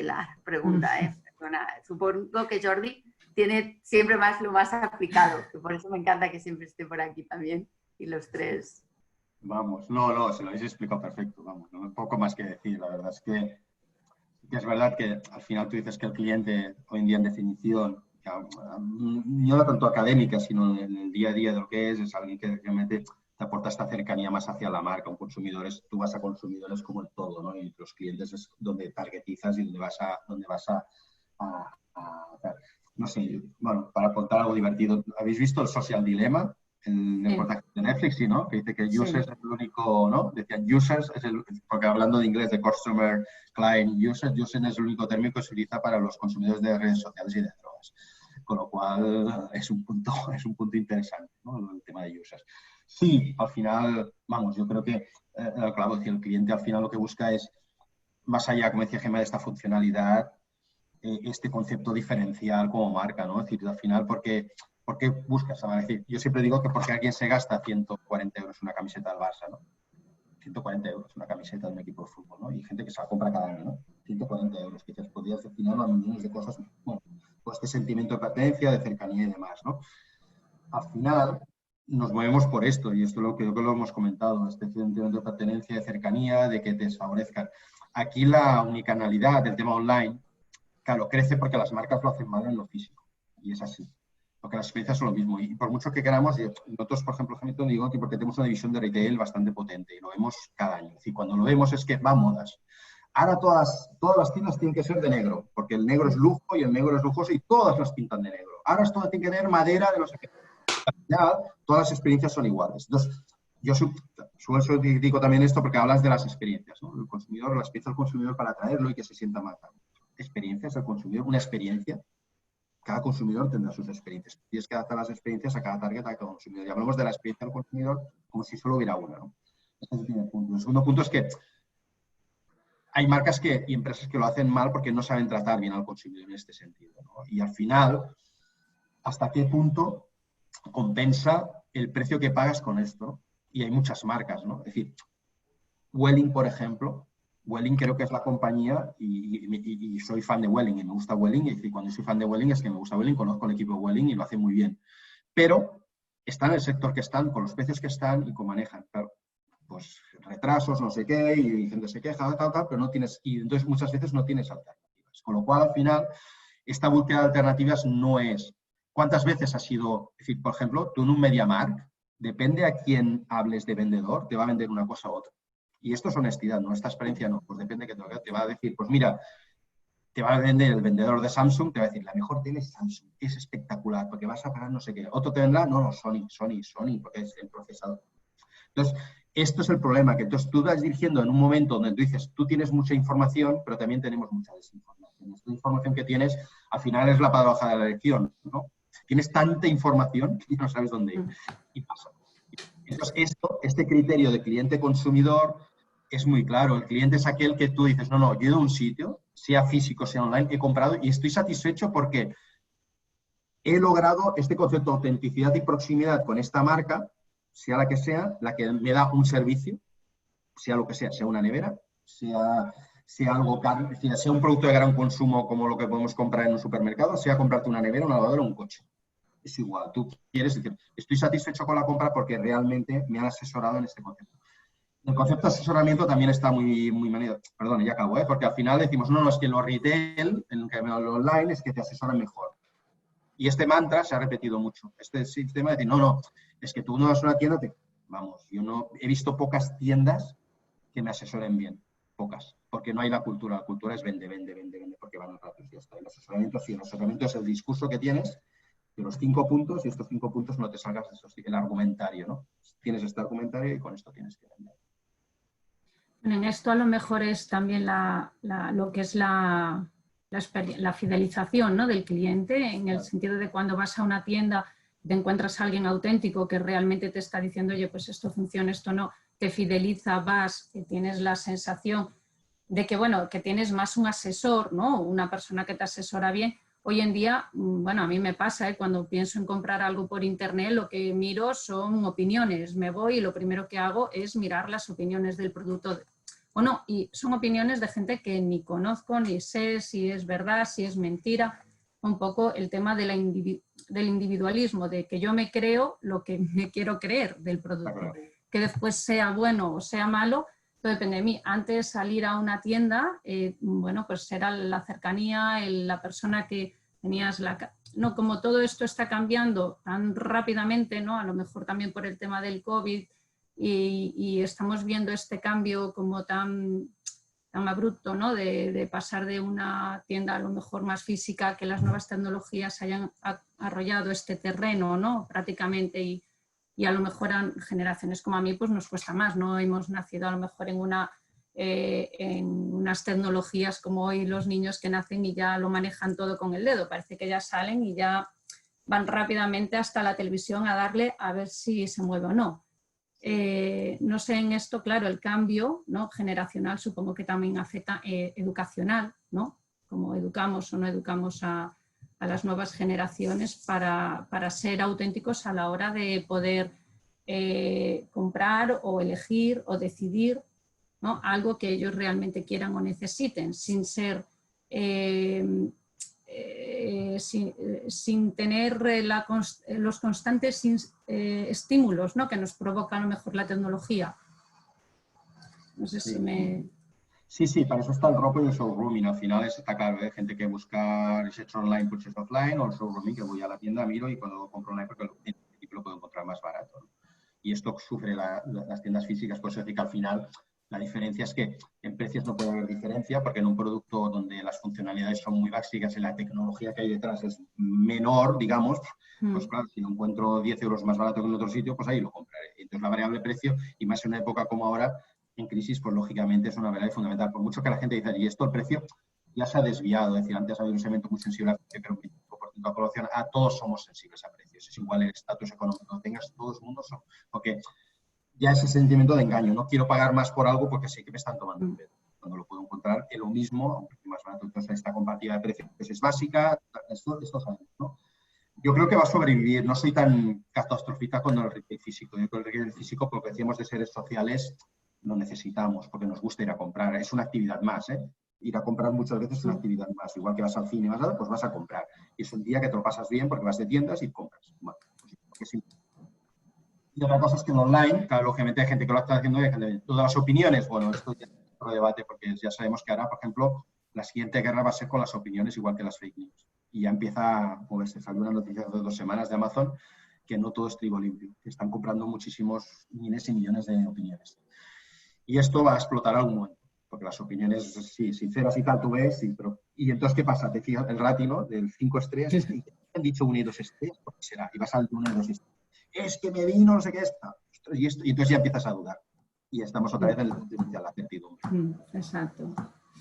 la pregunta, ¿eh? Perdona, supongo que Jordi tiene siempre más lo más aplicado, que por eso me encanta que siempre esté por aquí también y los tres. Vamos, no, se lo habéis explicado perfecto, vamos, no hay poco más que decir. La verdad es que es verdad que al final tú dices que el cliente, hoy en día en definición, no tanto académica, sino en el día a día de lo que es alguien que realmente te aporta esta cercanía más hacia la marca. Un consumidor tú vas a consumidores como el todo, ¿no? Y los clientes es donde targetizas y donde vas a no sé, bueno, para contar algo divertido. ¿Habéis visto el Social Dilemma? El reportaje de Netflix, sí, ¿no? Que dice que users es el único, ¿no? Decían users, porque hablando de inglés de customer, client, users es el único término que se utiliza para los consumidores de redes sociales y de drogas. Con lo cual es un punto interesante, ¿no? El tema de users. Sí, al final, vamos, yo creo que claro, el cliente al final lo que busca es, más allá, como decía Gemma, de esta funcionalidad, este concepto diferencial como marca, ¿no? Es decir, al final, ¿por qué buscas? Es decir, yo siempre digo que porque alguien se gasta 140 euros una camiseta del Barça, ¿no? 140 euros una camiseta de un equipo de fútbol, ¿no? Y hay gente que se la compra cada año, ¿no? 140 euros, que te podrías destinar a millones de cosas, bueno, pues este sentimiento de pertenencia, de cercanía y demás, ¿no? Al final nos movemos por esto, y esto creo que lo hemos comentado, este sentimiento de pertenencia, de cercanía, de que te desfavorezcan. Aquí la unicanalidad del tema online, claro, crece porque las marcas lo hacen mal en lo físico, y es así. Porque las experiencias son lo mismo. Y por mucho que queramos, nosotros, por ejemplo, Hamilton, digo que porque tenemos una división de retail bastante potente y lo vemos cada año. Es decir, cuando lo vemos es que van modas. Ahora todas las tiendas tienen que ser de negro, porque el negro es lujo y el negro es lujoso y todas las pintan de negro. Ahora esto tiene que tener madera de los que... Ya, todas las experiencias son iguales. Entonces, yo digo también esto porque hablas de las experiencias, ¿no? El consumidor, la experiencia del consumidor para atraerlo y que se sienta más. Experiencias del consumidor, una experiencia. Cada consumidor tendrá sus experiencias. Tienes que adaptar las experiencias a cada target, a cada consumidor. Y hablamos de la experiencia del consumidor como si solo hubiera una, ¿no? Este es el primer punto. El segundo punto es que hay marcas y empresas que lo hacen mal porque no saben tratar bien al consumidor en este sentido, ¿no? Y al final, ¿hasta qué punto compensa el precio que pagas con esto? Y hay muchas marcas, ¿no? Es decir, Vueling, por ejemplo, Vueling creo que es la compañía y soy fan de Vueling y me gusta Vueling. Y cuando soy fan de Vueling es que me gusta Vueling, conozco el equipo de Vueling y lo hace muy bien. Pero están en el sector que están, con los precios que están y cómo manejan. Claro, pues retrasos, no sé qué, y gente se queja, tal, pero no tienes, y entonces muchas veces no tienes alternativas. Con lo cual, al final, esta búsqueda de alternativas no es... ¿Cuántas veces ha sido, es decir, por ejemplo, tú en un MediaMarkt, depende a quién hables de vendedor, te va a vender una cosa u otra. Y esto es honestidad, ¿no? Esta experiencia no, pues depende que te va a decir, pues mira, te va a vender el vendedor de Samsung, te va a decir, la mejor tele es Samsung, es espectacular, porque vas a pagar no sé qué. Otro te vendrá, no, Sony, porque es el procesador. Entonces, esto es el problema, que entonces tú vas dirigiendo en un momento donde tú dices, tú tienes mucha información, pero también tenemos mucha desinformación. Esta información que tienes, al final es la paradoja de la elección, ¿no? Tienes tanta información que no sabes dónde ir. Y pasa. Entonces, este criterio de cliente-consumidor es muy claro. El cliente es aquel que tú dices, no, yo he ido a un sitio, sea físico, sea online, he comprado y estoy satisfecho porque he logrado este concepto de autenticidad y proximidad con esta marca, sea la que me da un servicio, sea lo que sea una nevera, sea algo caro, sea un producto de gran consumo como lo que podemos comprar en un supermercado, sea comprarte una nevera, una lavadora o un coche. Es igual, tú quieres decir, estoy satisfecho con la compra porque realmente me han asesorado en este concepto. El concepto de asesoramiento también está muy manido. Perdón, ya acabo, porque al final decimos, no, es que lo retail, en lo online, es que te asesoran mejor. Y este mantra se ha repetido mucho. Este sistema de decir, no, es que tú no vas a una tienda, yo no he visto pocas tiendas que me asesoren bien. Pocas. Porque no hay la cultura. La cultura es vende, porque van rápido y ya está. Y el asesoramiento es el discurso que tienes de los 5 puntos y estos 5 puntos no te salgas de el argumentario, ¿no? Tienes este argumentario y con esto tienes que vender. Bueno, en esto a lo mejor es también lo que es la fidelización, ¿no?, del cliente, en el sentido de cuando vas a una tienda te encuentras a alguien auténtico que realmente te está diciendo, oye, pues esto funciona, esto no, te fideliza, vas, que tienes la sensación de que, bueno, que tienes más un asesor, ¿no?, una persona que te asesora bien. Hoy en día, bueno, a mí me pasa, cuando pienso en comprar algo por internet, lo que miro son opiniones. Me voy y lo primero que hago es mirar las opiniones del producto. O no, y son opiniones de gente que ni conozco, ni sé si es verdad, si es mentira. Un poco el tema de del individualismo, de que yo me creo lo que me quiero creer del producto. Que después sea bueno o sea malo, todo depende de mí. Antes salir a una tienda, bueno, pues era la cercanía, la persona que tenías no, como todo esto está cambiando tan rápidamente, ¿no? A lo mejor también por el tema del COVID y estamos viendo este cambio como tan abrupto, ¿no? De pasar de una tienda a lo mejor más física, que las nuevas tecnologías hayan arrollado este terreno, ¿no?, prácticamente, y a lo mejor a generaciones como a mí pues nos cuesta más, no hemos nacido a lo mejor en unas tecnologías como hoy los niños que nacen y ya lo manejan todo con el dedo, parece que ya salen y ya van rápidamente hasta la televisión a darle a ver si se mueve o no. No sé, en esto, claro, el cambio, ¿no?, generacional supongo que también afecta educacional, ¿no?, como educamos o no educamos a las nuevas generaciones para ser auténticos a la hora de poder comprar o elegir o decidir, ¿no?, algo que ellos realmente quieran o necesiten, sin ser sin tener los constantes estímulos, ¿no?, que nos provoca a lo mejor la tecnología. No sé si me... Sí, para eso está el ropo y el showrooming. Al final está claro, hay gente que busca research online, purchase offline, o el showrooming, que voy a la tienda, miro y cuando compro online porque lo puedo encontrar más barato, ¿no? Y esto sufre las tiendas físicas, por eso decir que al final la diferencia es que en precios no puede haber diferencia, porque en un producto donde las funcionalidades son muy básicas y la tecnología que hay detrás es menor, digamos, pues claro, si no encuentro 10 euros más barato que en otro sitio, pues ahí lo compraré. Entonces la variable precio, y más en una época como ahora, en crisis, pues lógicamente es una variable fundamental. Por mucho que la gente dice, y esto el precio ya se ha desviado, es decir, antes había un segmento muy sensible al precio, que era un 25% de la población, a todos somos sensibles a precios, es igual el estatus económico que tengas, todos el mundo son, porque ya ese sentimiento de engaño, no quiero pagar más por algo porque sé que me están tomando el precio, cuando lo puedo encontrar en lo mismo, a un precio más barato. Entonces esta comparativa de precios es básica, esto sabemos, ¿no? Yo creo que va a sobrevivir, no soy tan catastrofista con el retail físico. Yo creo que el retail físico, porque decíamos de seres sociales, lo necesitamos, porque nos gusta ir a comprar. Es una actividad más, ¿eh? Ir a comprar muchas veces es una actividad más. Igual que vas al cine, pues vas a comprar. Y es un día que te lo pasas bien porque vas de tiendas y compras. Bueno, pues sí. Y otra cosa es que en online, claro, lógicamente hay gente que lo está haciendo, todas las opiniones, bueno, esto ya es otro debate porque ya sabemos que ahora, por ejemplo, la siguiente guerra va a ser con las opiniones igual que las fake news. Y ya empieza a moverse. Salió una noticia hace 2 semanas de Amazon que no todo es trigo limpio, que están comprando muchísimos miles y millones de opiniones. Y esto va a explotar algún momento, porque las opiniones, sí, sinceras y tal, tú ves, y entonces, ¿qué pasa? Te fijas el ratio, ¿no? Del 5 estrellas, y te han dicho 1 y 2 estrellas, ¿por qué será? Y vas al 1 y 2 estrellas. Es que me vino no sé qué está. Y entonces ya empiezas a dudar. Y estamos otra vez en la certidumbre. Exacto.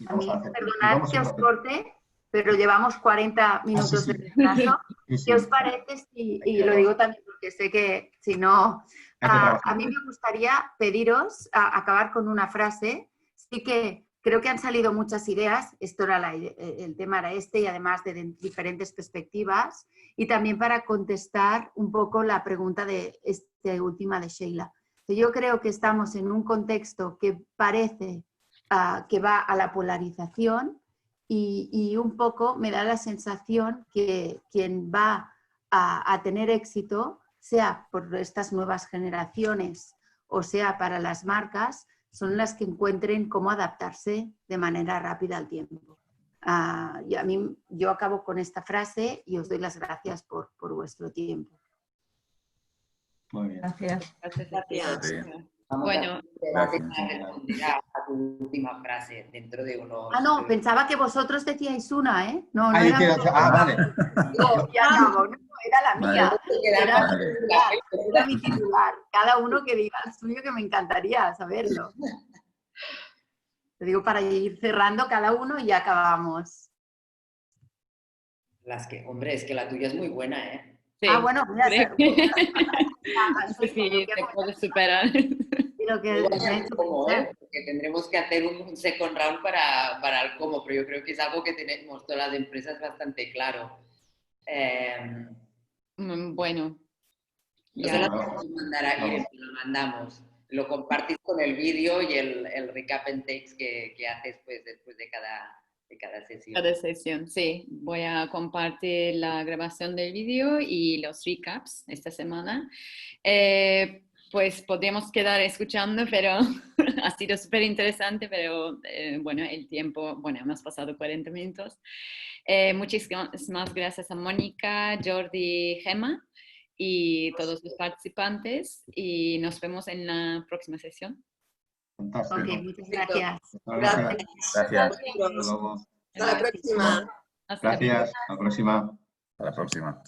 A mí, perdonad que os corte, pero llevamos 40 minutos de retraso. ¿Qué os parece? Y lo digo también porque sé que si no... a mí me gustaría pediros acabar con una frase. Sí que creo que han salido muchas ideas. Esto era el tema era este, y además de diferentes perspectivas. Y también para contestar un poco la pregunta de última de Sheila. Yo creo que estamos en un contexto que parece que va a la polarización y un poco me da la sensación que quien va a tener éxito, sea por estas nuevas generaciones o sea para las marcas, son las que encuentren cómo adaptarse de manera rápida al tiempo. Yo acabo con esta frase y os doy las gracias por vuestro tiempo. Muy bien. Gracias. Gracias. Bueno, responder a tu última frase dentro de unos... No, pensaba que vosotros decíais una, ¿eh? No, Ah, era... vale. No, ya acabo, no, era la mía. Era mi titular. Cada uno que diga el suyo, que me encantaría saberlo. Te digo para ir cerrando cada uno y ya acabamos. Hombre, es que la tuya es muy buena, ¿eh? Sí. Bueno, voy a hacer... Sí, te puedes superar. Porque tendremos que hacer un second round para el cómo, pero yo creo que es algo que tenemos todas las empresas bastante claro. Bueno. Ya lo mandamos. Lo compartís con el vídeo y el recap and takes que haces pues, después de cada sesión. Cada sesión, sí. Voy a compartir la grabación del vídeo y los recaps esta semana. Pues podríamos quedar escuchando, pero ha sido súper interesante, pero bueno, el tiempo, hemos pasado 40 minutos. Muchísimas gracias a Mónica, Jordi, Gemma y todos los participantes y nos vemos en la próxima sesión. Fantástico. Ok, muchas gracias. Gracias. Gracias. Hasta la próxima. Gracias. Hasta la próxima. Hasta la próxima.